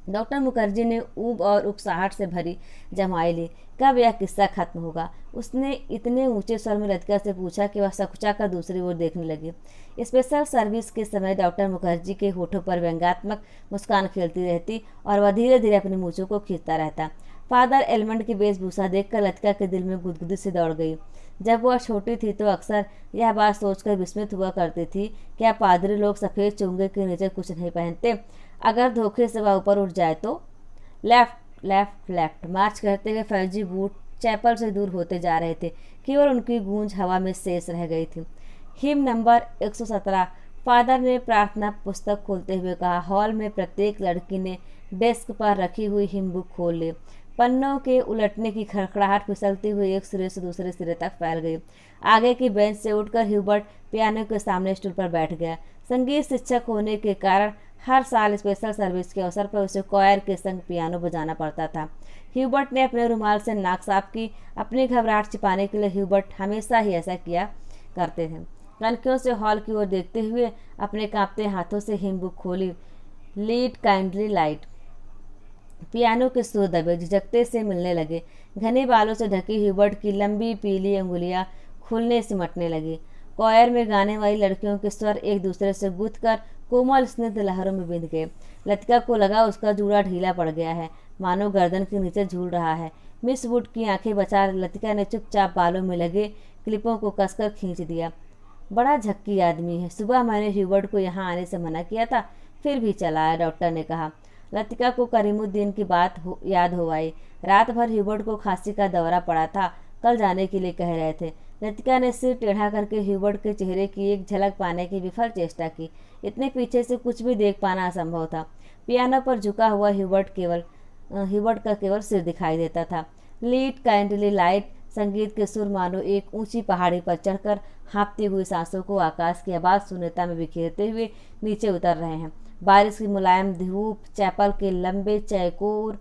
Doctor Mukherjee ने ऊब और उकसाहट से भरी जमाई ली। कब यह किस्सा खत्म होगा? उसने इतने ऊंचे स्वर में लतिका से पूछा कि वह सकुचा कर दूसरी ओर देखने लगी। स्पेशल सर्विस के समय डॉक्टर मुखर्जी के होठों पर व्यंग्यात्मक मुस्कान खेलती रहती और वह धीरे धीरे अपनी मूंछों को खींचता रहता। फादर एलमंड की वेशभूषा देखकर लतिका के दिल में गुदगुदी से दौड़ गई। जब वह छोटी थी तो अक्सर यह बात सोचकर विस्मित हुआ करती थी, क्या पादरी लोग सफ़ेद चोंगे के नीचे कुछ नहीं पहनते? अगर धोखे से वह ऊपर उठ जाए तो? Left left left. मार्च करते हुए फौजी बूट चैपल से दूर होते जा रहे थे, केवल उनकी गूंज हवा में शेष रह गई थी। Him number 117। फादर ने प्रार्थना पुस्तक खोलते हुए कहा। हॉल में प्रत्येक लड़की ने डेस्क पर रखी हुई हिम बुक खोल ली। पन्नों के उलटने की खड़खड़ाहट फिसलती हुई एक सिरे से दूसरे सिरे तक फैल गई। आगे की बेंच से उठकर ह्यूबर्ट पियानो के सामने स्टूल पर बैठ गया। संगीत शिक्षक होने के कारण हर साल स्पेशल सर्विस के अवसर पर उसे कॉयर के संग पियानो बजाना पड़ता था। ह्यूबर्ट ने अपने रुमाल से नाक साफ की। अपनी घबराहट छिपाने के लिए ह्यूबर्ट हमेशा ही ऐसा किया करते थे। कनखियों से हॉल की ओर देखते हुए अपने कांपते हाथों से हिम बुक खोली। Lead kindly light. पियानो के सुर दबे, झिझकते से मिलने लगे। घने बालों से ढकी ह्यूबर्ट की लंबी पीली अंगुलियां खुलने सिमटने लगी। कॉयर में गाने वाली लड़कियों के स्वर एक दूसरे से गूंथ कर कोमल स्निग्ध लहरों में बिंध गए। लतिका को लगा उसका जूड़ा ढीला पड़ गया है, मानो गर्दन के नीचे झूल रहा है। मिस वुड की आंखें बचा लतिका ने चुपचाप बालों में लगे क्लिपों को कसकर खींच दिया। बड़ा झक्की आदमी है। सुबह मैंने ह्यूबर्ट को यहाँ आने से मना किया था, फिर भी चला आया, डॉक्टर ने कहा। लतिका को करीमुद्दीन की बात याद हो आई। रात भर ह्यूबर्ट को खांसी का दौरा पड़ा था, कल जाने के लिए कह रहे थे। लतिका ने सिर टेढ़ा करके ह्यूबर्ट के चेहरे की एक झलक पाने की विफल चेष्टा की। इतने पीछे से कुछ भी देख पाना असंभव था। पियानो पर झुका हुआ ह्यूबर्ट का केवल सिर दिखाई देता था। Lead kindly light. संगीत के सुर मानो एक ऊंची पहाड़ी पर चढ़कर हाँफती हुई सांसों को आकाश की आवाज शून्यता में बिखेरते हुए नीचे उतर रहे हैं। बारिश की मुलायम धूप चैपल के लंबे चौकोर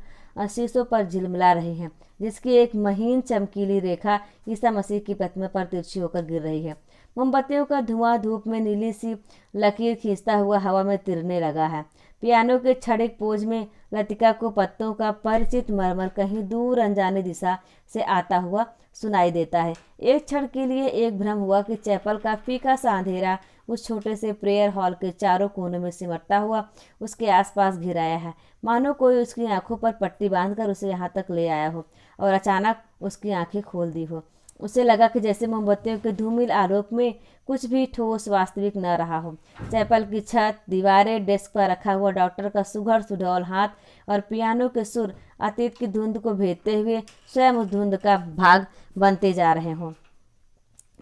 शीशों पर झिलमिला रही है, जिसकी एक महीन चमकीली रेखा ईसा मसीह की प्रतिमा पर तिरछी होकर गिर रही है। मोमबत्तियों का धुआं धूप में नीली सी लकीर खींचता हुआ हवा में तिरने लगा है। पियानो के क्षणिक पोज में लतिका को पत्तों का परिचित मरमर कहीं दूर अनजानी दिशा से आता हुआ सुनाई देता है। एक क्षण के लिए एक भ्रम हुआ कि चैपल का फीका सा अंधेरा उस छोटे से प्रेयर हॉल के चारों कोनों में सिमटता हुआ उसके आसपास घिराया है, मानो कोई उसकी आंखों पर पट्टी बांधकर उसे यहाँ तक ले आया हो और अचानक उसकी आंखें खोल दी हो। उसे लगा कि जैसे मोमबत्तियों के धूमिल आलोक में कुछ भी ठोस वास्तविक न रहा हो। चैपल की छत, दीवारें, डेस्क पर रखा हुआ डॉक्टर का सुघड़ सुडौल हाथ और पियानो के सुर अतीत की धुंध को भेदते हुए स्वयं उस धुंध का भाग बनते जा रहे हों।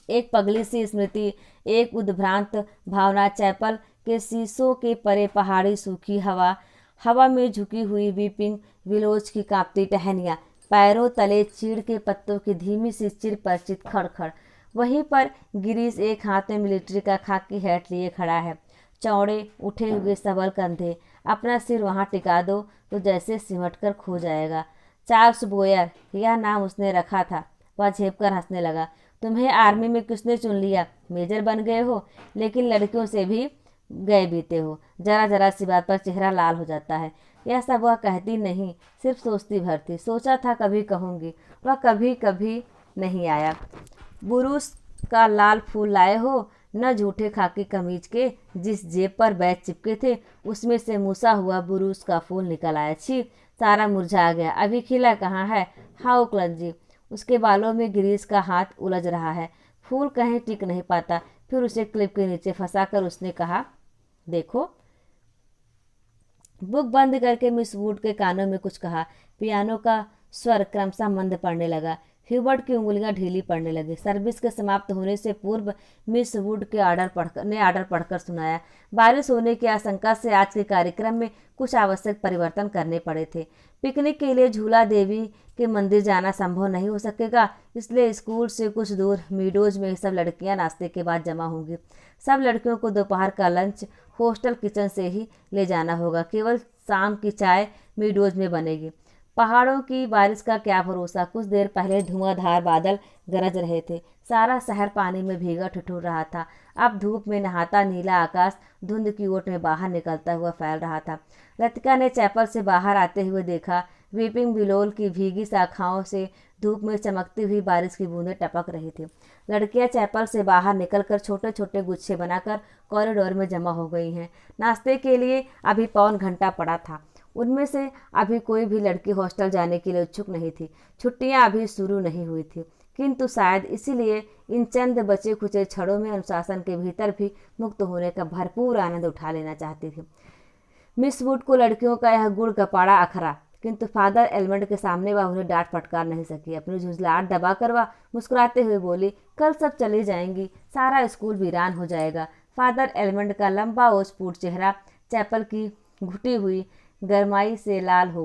एक पगली सी स्मृति, एक उद्भ्रांत भावना। चैपल के शीशों के परे पहाड़ी सूखी हवा में झुकी हुई वीपिंग विलोज की कांपती टहनियाँ, पैरों तले चीड़ के पत्तों की धीमी सी चिर परिचित खड़खड़। वहीं पर गिरीश एक हाथ में मिलिट्री का खाकी हैट लिए खड़ा है, चौड़े उठे हुए सबल कंधे। अपना सिर वहाँ टिका दो तो जैसे सिमट कर खो जाएगा। चार्ल्स बोयर, यह नाम उसने रखा था। वह झेप कर हंसने लगा। तुम्हें आर्मी में किसने चुन लिया? मेजर बन गए हो, लेकिन लड़कियों से भी गए बीते हो। जरा जरा सी बात पर चेहरा लाल हो जाता है। यह सब वह कहती नहीं, सिर्फ सोचती भर थी। सोचा था कभी कहूँगी, वह कभी कभी नहीं आया। बुरूस का लाल फूल लाए हो? न झूठे खाकी कमीज के जिस जेब पर बैच चिपके थे उसमें से मूसा हुआ बुरूस का फूल निकल आया। छी, सारा मुरझा गया, अभी खिला कहाँ है। हाउ क्लंजी। उसके बालों में गिरीश का हाथ उलझ रहा है। फूल कहीं टिक नहीं पाता। फिर उसे क्लिप के नीचे फंसाकर उसने कहा, देखो। बुक बंद करके मिस वुड के कानों में कुछ कहा। पियानो का स्वर क्रमशः मंद पड़ने लगा। ह्यूबर्ट की उंगलियां ढीली पड़ने लगी। सर्विस के समाप्त होने से पूर्व मिस वुड के आर्डर पढ़कर सुनाया। बारिश होने की आशंका से आज के कार्यक्रम में कुछ आवश्यक परिवर्तन करने पड़े थे। पिकनिक के लिए झूला देवी के मंदिर जाना संभव नहीं हो सकेगा, इसलिए स्कूल से कुछ दूर मीडोज में सब लड़कियां नाश्ते के बाद जमा होंगी। सब लड़कियों को दोपहर का लंच हॉस्टल किचन से ही ले जाना होगा। केवल शाम की चाय मीडोज में बनेगी। पहाड़ों की बारिश का क्या भरोसा। कुछ देर पहले धुआंधार बादल गरज रहे थे। सारा शहर पानी में भीगा ठिठुर रहा था। अब धूप में नहाता नीला आकाश धुंध की ओट में बाहर निकलता हुआ फैल रहा था। लतिका ने चैपल से बाहर आते हुए देखा। वीपिंग बिलोल की भीगी शाखाओं से धूप में चमकती हुई बारिश की बूंदें टपक रही थी। लड़कियां चैपल से बाहर निकलकर छोटे छोटे गुच्छे बनाकर कॉरिडोर में जमा हो गई हैं। नाश्ते के लिए अभी पौन घंटा पड़ा था। उनमें से अभी कोई भी लड़की हॉस्टल जाने के लिए उत्सुक नहीं थी। छुट्टियां अभी शुरू नहीं हुई थी, किंतु शायद इसीलिए इन चंद बचे खुचे क्षणों में अनुशासन के भीतर भी मुक्त होने का भरपूर आनंद उठा लेना चाहती थी। मिस वुड को लड़कियों का यह गुड़ गपाड़ा अखरा, किंतु फादर एलमंड के सामने वह उन्हें डांट फटकार नहीं सकी। अपनी झुंझलाहट दबाकर वह मुस्कुराते हुए बोली, कल सब चली जाएंगी, सारा स्कूल वीरान हो जाएगा। फादर एलमंड का लंबा ओछपूट चेहरा चैपल की घुटी हुई गरमाई से लाल हो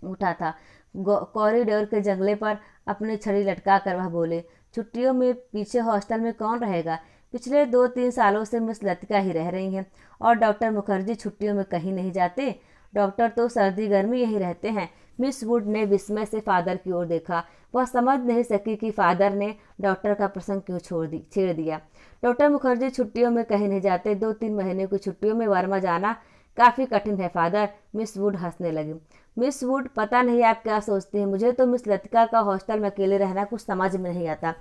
उठा था। कॉरिडोर के जंगले पर अपनी छड़ी लटका कर वह बोले, छुट्टियों में पीछे हॉस्टल में कौन रहेगा? पिछले 2-3 सालों से मिस लतिका ही रह रही हैं और डॉक्टर मुखर्जी छुट्टियों में कहीं नहीं जाते। डॉक्टर तो सर्दी गर्मी यहीं रहते हैं। मिस वुड ने विस्मय से फादर की ओर देखा। वह समझ नहीं सकी कि फादर ने डॉक्टर का प्रसंग क्यों छेड़ दिया। डॉक्टर मुखर्जी छुट्टियों में कहीं नहीं जाते। 2-3 महीने की छुट्टियों में वर्मा जाना काफ़ी कठिन है फादर। मिस वुड हंसने लगी। मिस वुड, पता नहीं आप क्या सोचती हैं, मुझे तो मिस लतिका का हॉस्टल में अकेले रहना कुछ समझ में नहीं आता।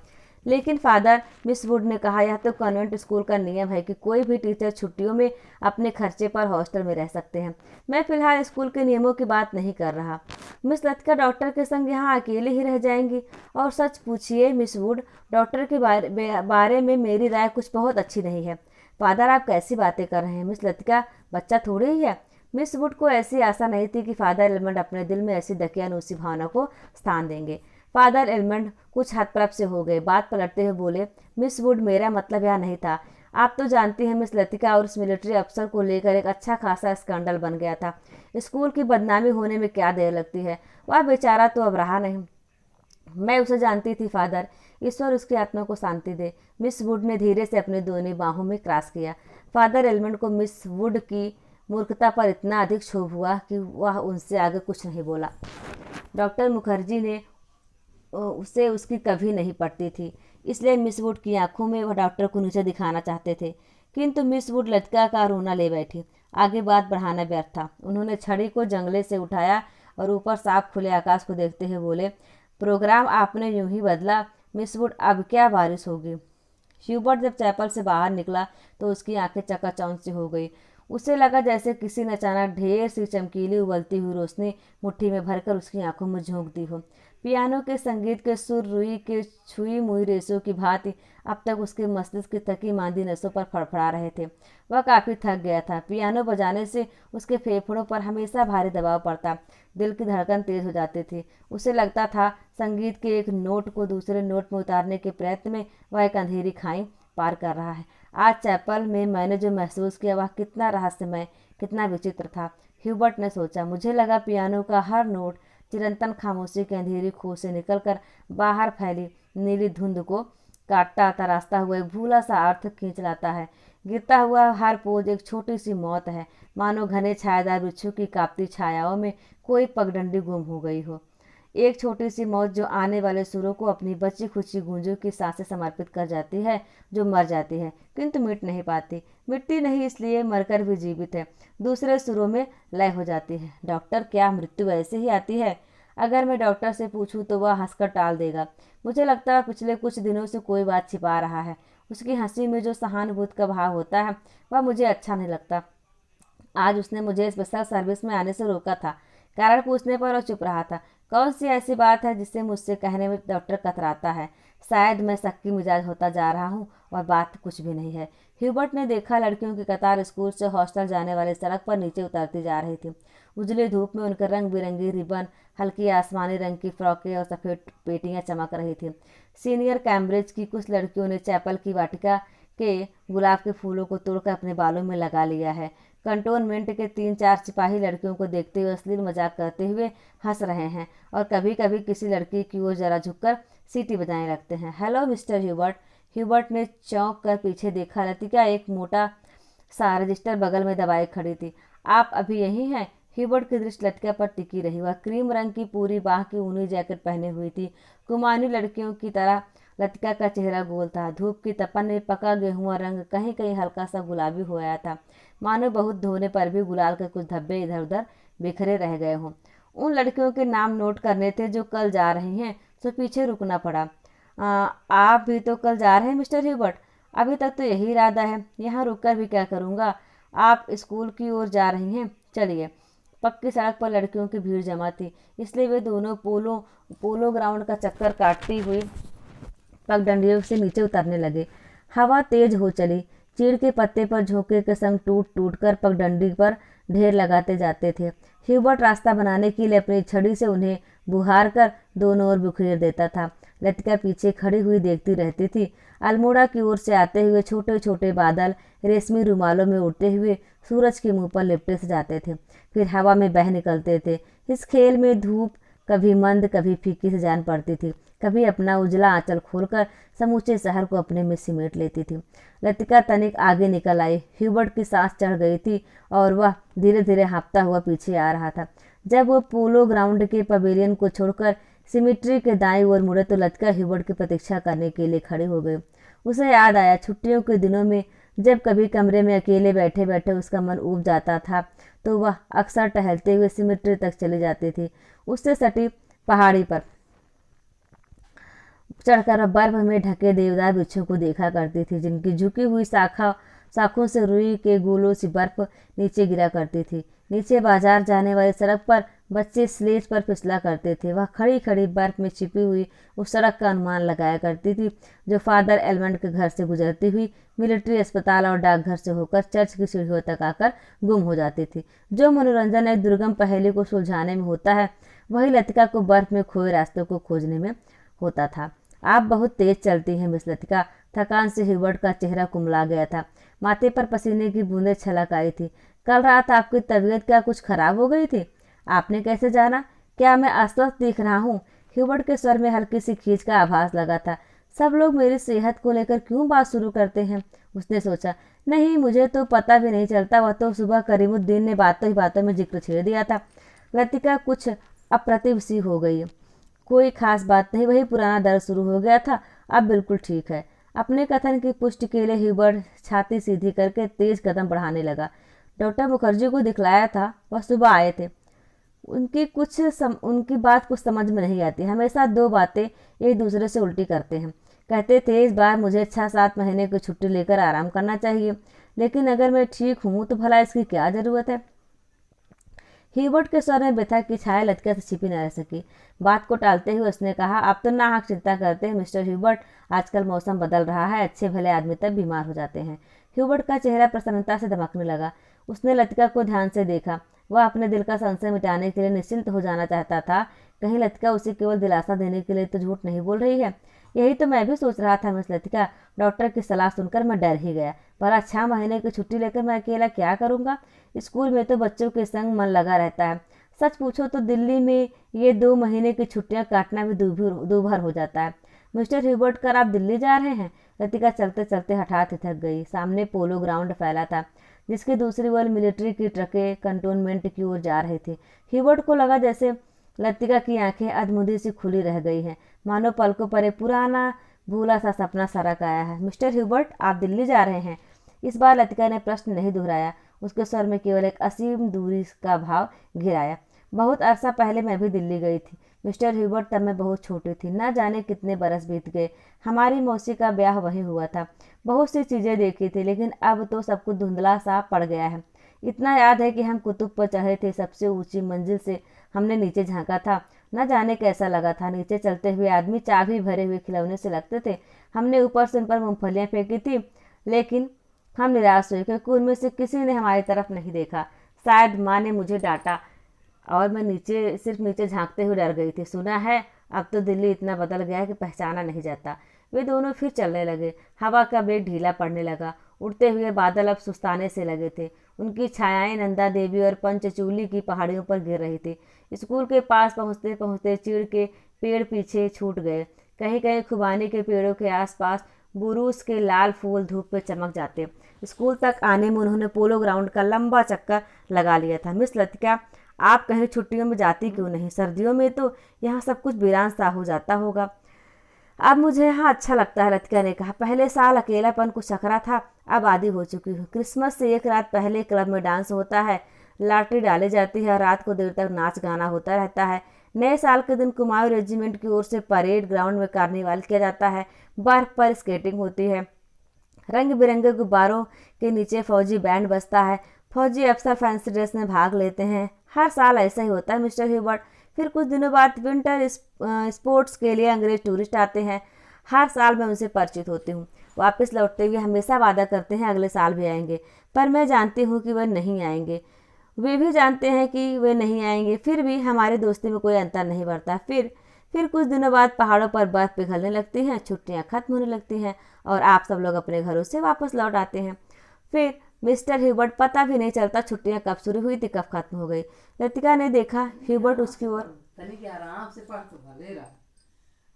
लेकिन फादर, मिस वुड ने कहा, यह तो कॉन्वेंट स्कूल का नियम है कि कोई भी टीचर छुट्टियों में अपने खर्चे पर हॉस्टल में रह सकते हैं। मैं फिलहाल स्कूल के नियमों की बात नहीं कर रहा। मिस लतिका डॉक्टर के संग यहाँ अकेले ही रह जाएंगी। और सच पूछिए मिस वुड, डॉक्टर के बारे में मेरी राय कुछ बहुत अच्छी नहीं है। फादर, आप कैसी बातें कर रहे हैं? मिस लतिका बच्चा थोड़ी ही है। मिस वुड को ऐसी आशा नहीं थी कि फादर एलमंड अपने दिल में ऐसी दकियानूसी भावना को स्थान देंगे। फादर एलमंड कुछ हतप्रभ से हो गए। बात पलटते हुए बोले, मिस वुड, मेरा मतलब यह नहीं था। आप तो जानती हैं मिस लतिका और उस मिलिट्री अफसर को लेकर एक अच्छा खासा स्कैंडल बन गया था। स्कूल की बदनामी होने में क्या देर लगती है? वह बेचारा तो अब रहा नहीं। मैं उसे जानती थी फादर, ईश्वर उसकी आत्मा को शांति दे। मिस वुड ने धीरे से अपने दोनों बाहों में क्रॉस किया। फादर एलमंड को मिस वुड की मूर्खता पर इतना अधिक क्षोभ हुआ कि वह उनसे आगे कुछ नहीं बोला। डॉक्टर मुखर्जी ने उसे उसकी कभी नहीं पड़ती थी, इसलिए मिस वुड की आंखों में वह डॉक्टर को नीचे दिखाना चाहते थे। किंतु मिस वुड लतिका का रोना ले बैठी। आगे बात बढ़ाना व्यर्थ था। उन्होंने छड़ी को जंगले से उठाया और ऊपर साफ खुले आकाश को देखते हुए बोले, प्रोग्राम आपने यूं ही बदला मिस वुड, अब क्या बारिश होगी? ह्यूबर्ट जब चैपल से बाहर निकला तो उसकी आंखें चकाचौंध सी हो गई। उसे लगा जैसे किसी ने अचानक ढेर सी चमकीली उबलती हुई रोशनी मुट्ठी में भरकर उसकी आंखों में झोंक दी हो। पियानो के संगीत के सुर रुई के छुई मुई रेशों की भांति अब तक उसके मस्तिष्क की थकी मांदी नसों पर फड़फड़ा रहे थे। वह काफ़ी थक गया था। पियानो बजाने से उसके फेफड़ों पर हमेशा भारी दबाव पड़ता। दिल की धड़कन तेज हो जाती थी। उसे लगता था संगीत के एक नोट को दूसरे नोट में उतारने के प्रयत्न में वह एक अंधेरी खाई पार कर रहा है। आज चैपल में मैंने जो महसूस किया वह कितना रहस्यमय, कितना विचित्र था। ह्यूबर्ट ने सोचा। मुझे लगा पियानो का हर नोट चिरंतन खामोशी के अंधेरी खो से निकलकर बाहर फैली नीली धुंध को काटता तराशता हुआ एक भूला सा अर्थ खींच लाता है। गिरता हुआ हर पोज एक छोटी सी मौत है, मानो घने छायादार वृक्षों की कांपती छायाओं में कोई पगडंडी गुम हो गई हो। एक छोटी सी मौत जो आने वाले सुरों को अपनी बची खुची गूंजों की सांसें समर्पित कर जाती है, जो मर जाती है किंतु मिट नहीं पाती। मिटती नहीं इसलिए मरकर भी जीवित है, दूसरे सुरों में लय हो जाती है। डॉक्टर, क्या मृत्यु ऐसे ही आती है? अगर मैं डॉक्टर से पूछूं तो वह हंसकर टाल देगा। मुझे लगता है पिछले कुछ दिनों से कोई बात छिपा रहा है। उसकी हंसी में जो सहानुभूति का भाव होता है वह मुझे अच्छा नहीं लगता। आज उसने मुझे स्पेशल सर्विस में आने से रोका था। कारण पूछने पर वह चुप रहा था। कौन सी ऐसी बात है जिससे मुझसे कहने में डॉक्टर कतराता है? शायद मैं सक्की मिजाज होता जा रहा हूँ और बात कुछ भी नहीं है। ह्यूबर्ट ने देखा लड़कियों की कतार स्कूल से हॉस्टल जाने वाली सड़क पर नीचे उतरती जा रही थी। उजली धूप में उनके रंग बिरंगी रिबन, हल्की आसमानी रंग की फ्रॉकें और सफ़ेद पेटियां चमक रही थी। सीनियर कैम्ब्रिज की कुछ लड़कियों ने चैपल की वाटिका के गुलाब के फूलों को तोड़कर अपने बालों में लगा लिया है। कंटोनमेंट के 3-4 सिपाही लड़कियों को देखते हुए अश्लील मजाक करते हुए हंस रहे हैं और कभी कभी किसी लड़की की ओर जरा झुककर सीटी बजाने लगते हैं। Hello mister Hubert. ह्यूबर्ट ने चौंक कर पीछे देखा। लतिका एक मोटा सा रजिस्टर बगल में दबाए खड़ी थी। आप अभी यहीं हैं? ह्यूबर्ट की दृष्टि लतिका पर टिकी रही। वह क्रीम रंग की पूरी बाह की ऊनी जैकेट पहने हुई थी। कुमाऊनी लड़कियों की तरह लतिका का चेहरा गोल था। धूप की तपन में पका गेहुआ रंग कहीं कहीं हल्का सा गुलाबी हो आया था, मानो बहुत धोने पर भी गुलाल के कुछ धब्बे इधर उधर बिखरे रह गए हों। उन लड़कियों के नाम नोट करने थे जो कल जा रही हैं, तो पीछे रुकना पड़ा। आप भी तो कल जा रहे हैं मिस्टर ह्यूबर्ट? अभी तक तो यही इरादा है। यहाँ रुककर भी क्या करूँगा? आप स्कूल की ओर जा रही हैं, चलिए। पक्की सड़क पर लड़कियों की भीड़ जमा थी, इसलिए वे दोनों पोलो ग्राउंड का चक्कर काटती हुई पगडंडियों से नीचे उतरने लगे। हवा तेज हो चली। चीड़ के पत्ते पर झोंके के संग टूट टूट कर पगडंडी पर ढेर लगाते जाते थे। ह्यूबर्ट रास्ता बनाने के लिए अपनी छड़ी से उन्हें बुहार कर दोनों ओर बिखेर देता था। लतिका पीछे खड़ी हुई देखती रहती थी। अल्मोड़ा की ओर से आते हुए छोटे छोटे बादल रेशमी रुमालों में उड़ते हुए सूरज के मुंह पर लिपटे से जाते थे, फिर हवा में बह निकलते थे। इस खेल में धूप कभी मंद कभी फीकी से जान पड़ती थी, कभी अपना उजला आंचल खोलकर समूचे शहर को अपने में सिमेट लेती थी। लतिका तनिक आगे निकल आई। ह्यूबर्ट की सांस चढ़ गई थी और वह धीरे धीरे हाँफता हुआ पीछे आ रहा था। जब वो पोलो ग्राउंड के पवेलियन को छोड़कर सिमिट्री के दाईं ओर मुड़े तो लतिका ह्यूबर्ट की प्रतीक्षा करने के लिए खड़ी हो गई। उसे याद आया छुट्टियों के दिनों में जब कभी कमरे में अकेले बैठे बैठे उसका मन ऊब जाता था तो वह अक्सर टहलते हुए सिमिट्री तक चली जाती थी। उससे सटी पहाड़ी पर चढ़कर बर्फ में ढके देवदार वृक्षों को देखा करती थी, जिनकी झुकी हुई शाखों से रुई के गोलों सी बर्फ नीचे गिरा करती थी। नीचे बाजार जाने वाली सड़क पर बच्चे स्लेज पर फिसला करते थे। वह खड़ी खड़ी बर्फ में छिपी हुई उस सड़क का अनुमान लगाया करती थी जो फादर एलमंड के घर से गुजरती हुई मिलिट्री अस्पताल और डाकघर से होकर चर्च की सीढ़ियों तक आकर गुम हो जाती थी। जो मनोरंजन एक दुर्गम पहेली को सुलझाने में होता है, वही लतिका को बर्फ में खोए रास्तों को खोजने में होता था। आप बहुत तेज चलती हैं मिस लतिका। थकान से ह्यूबर्ट का चेहरा कुमला गया था। माथे पर पसीने की बूंदें छलक आई थी। कल रात आपकी तबीयत क्या कुछ खराब हो गई थी? आपने कैसे जाना? क्या मैं अस्वस्थ दिख रहा हूँ? ह्यूबर्ट के स्वर में हल्की सी खींच का आभास लगा था। सब लोग मेरी सेहत को लेकर क्यों बात शुरू करते हैं? उसने सोचा। नहीं, मुझे तो पता भी नहीं चलता। वह तो सुबह करीमुद्दीन ने बातों ही बातों में जिक्र छेड़ दिया था। लतिका कुछ अप्रतिभ सी हो गई। कोई खास बात नहीं, वही पुराना दर्द शुरू हो गया था, अब बिल्कुल ठीक है। अपने कथन की पुष्टि के लिए ह्यूबर्ट छाती सीधी करके तेज कदम बढ़ाने लगा। डॉक्टर मुखर्जी को दिखलाया था, वह सुबह आए थे। उनकी बात कुछ समझ में नहीं आती। हमेशा दो बातें एक दूसरे से उल्टी करते हैं। कहते थे इस बार मुझे 6-7 महीने की छुट्टी लेकर आराम करना चाहिए, लेकिन अगर मैं ठीक हूँ तो भला इसकी क्या ज़रूरत है? ह्यूबर्ट के स्वर में व्यथा की छाया लतिका से छिपी न रह सकी। बात को टालते हुए उसने कहा, आप तो नाहक चिंता करते हैं मिस्टर ह्यूबर्ट। आजकल मौसम बदल रहा है, अच्छे भले आदमी तक बीमार हो जाते हैं। ह्यूबर्ट का चेहरा प्रसन्नता से दमकने लगा। उसने लतिका को ध्यान से देखा। वह अपने दिल का संशय मिटाने के लिए निश्चिंत हो जाना चाहता था। कहीं लतिका उसे केवल दिलासा देने के लिए तो झूठ नहीं बोल रही है? यही तो मैं भी सोच रहा था मिस लतिका। डॉक्टर की सलाह सुनकर मैं डर ही गया। भला 6 महीने की छुट्टी लेकर मैं अकेला क्या करूँगा? स्कूल में तो बच्चों के संग मन लगा रहता है। सच पूछो तो दिल्ली में ये 2 महीने की छुट्टियां काटना भी दूभर हो जाता है। मिस्टर ह्यूबर्ट, कर आप दिल्ली जा रहे हैं? लतिका चलते चलते हठात थक गई। सामने पोलो ग्राउंड फैला था, जिसकी दूसरी ओर मिलिट्री की ट्रकें कंटोनमेंट की ओर जा रही थी। ह्यूबर्ट को लगा जैसे लतिका की आंखें अधमुंधी सी खुली रह गई हैं, मानो पलकों पर एक पुराना भूला सा सपना सरक आया है। मिस्टर ह्यूबर्ट, आप दिल्ली जा रहे हैं? इस बार लतिका ने प्रश्न नहीं दोहराया। उसके स्वर में केवल एक असीम दूरी का भाव घिराया। बहुत अरसा पहले मैं भी दिल्ली गई थी मिस्टर ह्यूबर्ट, तब मैं बहुत छोटी थी। न जाने कितने बरस बीत गए। हमारी मौसी का ब्याह वहीं हुआ था। बहुत सी चीज़ें देखी थी, लेकिन अब तो सब कुछ धुंधला सा पड़ गया है। इतना याद है कि हम कुतुब पर चढ़े थे। सबसे ऊंची मंजिल से हमने नीचे झांका था। न जाने कैसा लगा था। नीचे चलते हुए आदमी चाबी भरे हुए खिलौने से लगते थे। हमने ऊपर से उन पर मूंगफलियाँ फेंकी थी, लेकिन हम निराश हुए क्योंकि उनमें से किसी ने हमारी तरफ नहीं देखा। शायद माँ ने मुझे डांटा और मैं सिर्फ नीचे झांकते हुए डर गई थी। सुना है अब तो दिल्ली इतना बदल गया है कि पहचाना नहीं जाता। वे दोनों फिर चलने लगे। हवा का वेग ढीला पड़ने लगा। उड़ते हुए बादल अब सुस्ताने से लगे थे। उनकी छायाएं नंदा देवी और पंचचूली की पहाड़ियों पर गिर रही थी। स्कूल के पास पहुँचते पहुँचते चीड़ के पेड़ पीछे छूट गए। कहीं कहीं खुबानी के पेड़ों के आसपास बुरूस के लाल फूल धूप में चमक जाते। स्कूल तक आने में उन्होंने पोलो ग्राउंड का लंबा चक्कर लगा लिया था। मिस लतिका, आप कहीं छुट्टियों में जाती क्यों नहीं? सर्दियों में तो यहाँ सब कुछ वीरान सा हो जाता होगा। अब मुझे यहाँ अच्छा लगता है, लतिका ने कहा। पहले साल अकेलापन कुछ सकरा था, अब आदी हो चुकी हूँ। क्रिसमस से एक रात पहले क्लब में डांस होता है, लॉटरी डाली जाती है और रात को देर तक नाच गाना होता रहता है। नए साल के दिन कुमाऊं रेजिमेंट की ओर से परेड ग्राउंड में कार्निवाल किया जाता है। बर्फ पर स्केटिंग होती है। रंग बिरंगे गुब्बारों के नीचे फौजी बैंड बजता है। फौजी अफसर फैंसी ड्रेस में भाग लेते हैं। हर साल ऐसा ही होता है मिस्टर ह्यूबर्ट। फिर कुछ दिनों बाद विंटर स्पोर्ट्स के लिए अंग्रेज टूरिस्ट आते हैं। हर साल मैं उनसे परिचित होती हूँ। वापस लौटते हुए हमेशा वादा करते हैं अगले साल भी आएंगे, पर मैं जानती हूँ कि वह नहीं आएंगे। वे भी जानते हैं कि वे नहीं आएंगे, फिर भी हमारी दोस्ती में कोई अंतर नहीं बढ़ता। फिर कुछ दिनों बाद पहाड़ों पर बर्फ पिघलने लगती हैं, छुट्टियां खत्म होने लगती हैं और आप सब लोग अपने घरों से वापस लौट आते हैं। फिर मिस्टर ह्यूबर्ट, पता भी नहीं चलता छुट्टियां कब शुरू हुई थी कब खत्म हो गई। लतिका ने देखा ह्यूबर्ट उसकी ओर। तनिक आराम से पढ़ तो भले रहा। 6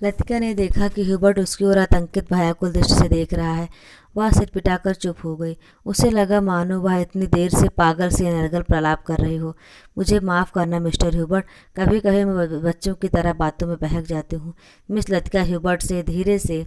लतिका ने देखा कि ह्यूबर्ट उसकी ओर आतंकित भयाकुल दृष्टि से देख रहा है। वह सिर पिटाकर चुप हो गई। उसे लगा मानो वह इतनी देर से पागल से अनर्गल प्रलाप कर रही हो। मुझे माफ़ करना मिस्टर ह्यूबर्ट, कभी कभी मैं बच्चों की तरह बातों में बहक जाती हूँ, मिस लतिका ह्यूबर्ट से धीरे से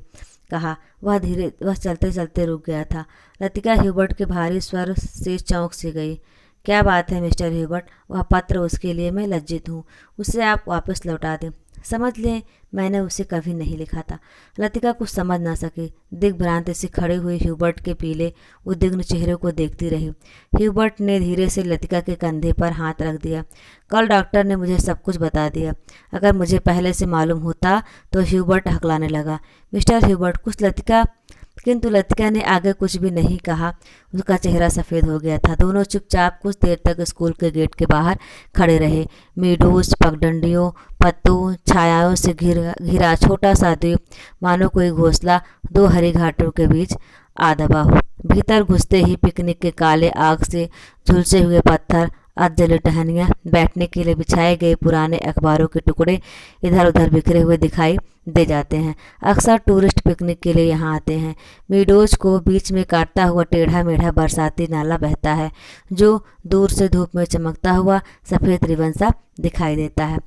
कहा। वह चलते चलते रुक गया था। लतिका ह्यूबर्ट के भारी स्वर से चौंक सी गई। क्या बात है मिस्टर ह्यूबर्ट, वह पत्र उसके लिए मैं लज्जित हूँ। उसे आप वापस लौटा दें। समझ लें मैंने उसे कभी नहीं लिखा था। लतिका कुछ समझ ना सकी। दिग्भ्रांति से खड़े हुए ह्यूबर्ट के पीले उद्विग्न चेहरे को देखती रही। ह्यूबर्ट ने धीरे से लतिका के कंधे पर हाथ रख दिया। कल डॉक्टर ने मुझे सब कुछ बता दिया। अगर मुझे पहले से मालूम होता तो ह्यूबर्ट हकलाने लगा। मिस्टर ह्यूबर्ट किंतु लतिका ने आगे कुछ भी नहीं कहा। उसका चेहरा सफ़ेद हो गया था। दोनों चुपचाप कुछ देर तक स्कूल के गेट के बाहर खड़े रहे। मीडोज, पगडंडियों, पत्तों, छायाओं से घिरा छोटा सा द्वीप, मानो कोई घोंसला दो हरी घाटों के बीच आ दबा हो। भीतर घुसते ही पिकनिक के काले आग से झुलसे हुए पत्थर, अधजली टहनियाँ, बैठने के लिए बिछाए गए पुराने अखबारों के टुकड़े इधर उधर बिखरे हुए दिखाई दे जाते हैं। अक्सर टूरिस्ट पिकनिक के लिए यहाँ आते हैं। मीडोज को बीच में काटता हुआ टेढ़ा मेढ़ा बरसाती नाला बहता है, जो दूर से धूप में चमकता हुआ सफ़ेद रिबन सा दिखाई देता है।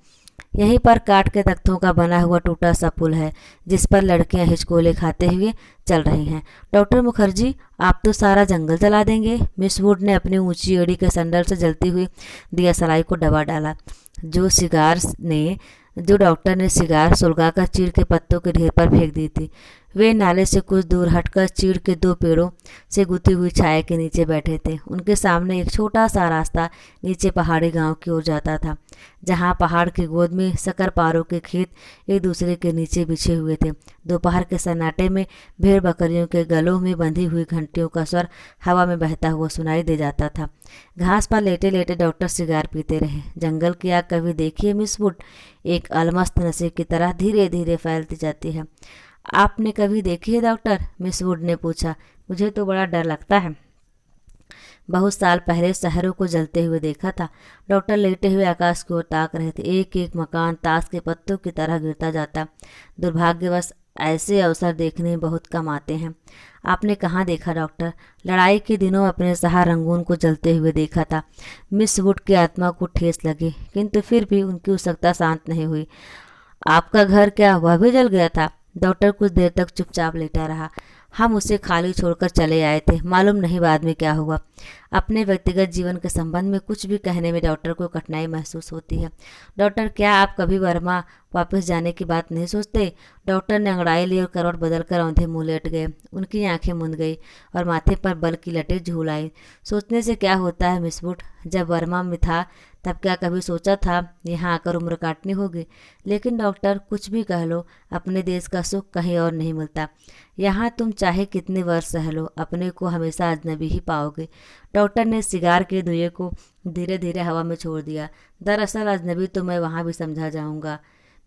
यहीं पर काठ के तख्तों का बना हुआ टूटा सा पुल है, जिस पर लड़कियां हिचकोले खाते हुए चल रही हैं। डॉक्टर मुखर्जी, आप तो सारा जंगल जला देंगे। मिस वुड ने अपनी ऊंची एड़ी के संडल से जलती हुई दिया सलाई को दबा डाला। जो डॉक्टर ने सिगार सुलगाकर चीड़ के पत्तों के ढेर पर फेंक दी थी। वे नाले से कुछ दूर हटकर चीड़ के दो पेड़ों से गुथी हुई छाया के नीचे बैठे थे। उनके सामने एक छोटा सा रास्ता नीचे पहाड़ी गांव की ओर जाता था, जहां पहाड़ की गोद में शकरपारों के खेत एक दूसरे के नीचे बिछे हुए थे। दोपहर के सन्नाटे में भेड़ बकरियों के गलों में बंधी हुई घंटियों का स्वर हवा में बहता हुआ सुनाई दे जाता था। घास पर लेटे लेटे डॉक्टर सिगार पीते रहे। जंगल की आग कभी देखिए मिस वुड, एक अलमस्त नशे की तरह धीरे धीरे फैलती जाती है। आपने कभी देखी है डॉक्टर? मिस वुड ने पूछा। मुझे तो बड़ा डर लगता है। बहुत साल पहले शहरों को जलते हुए देखा था। डॉक्टर लेटे हुए आकाश की ओर ताक रहे थे। एक एक मकान ताश के पत्तों की तरह गिरता जाता। दुर्भाग्यवश ऐसे अवसर देखने में बहुत कम आते हैं। आपने कहाँ देखा डॉक्टर? लड़ाई के दिनों अपने सहा रंगून को जलते हुए देखा था। मिस वुड की आत्मा को ठेस लगी, किंतु फिर भी उनकी उत्सुकता शांत नहीं हुई। आपका घर क्या वह भी जल गया था? डॉक्टर कुछ देर तक चुपचाप लेटा रहा। हम उसे खाली छोड़कर चले आए थे, मालूम नहीं बाद में क्या हुआ। अपने व्यक्तिगत जीवन के संबंध में कुछ भी कहने में डॉक्टर को कठिनाई महसूस होती है। डॉक्टर, क्या आप कभी वर्मा वापस जाने की बात नहीं सोचते? डॉक्टर ने अंगड़ाई ली और करवट बदलकर औंधे मुंह लेट गए। उनकी आंखें मुंद गई और माथे पर बल की लटें झूल आई। सोचने से क्या होता है मिस वुड, जब वर्मा में था तब क्या कभी सोचा था यहाँ आकर उम्र काटनी होगी? लेकिन डॉक्टर, कुछ भी कह लो, अपने देश का सुख कहीं और नहीं मिलता। यहाँ तुम चाहे कितने वर्ष सह लो, अपने को हमेशा अजनबी ही पाओगे। डॉक्टर ने सिगार के दुए को धीरे धीरे हवा में छोड़ दिया। दरअसल अजनबी तो मैं वहाँ भी समझा जाऊँगा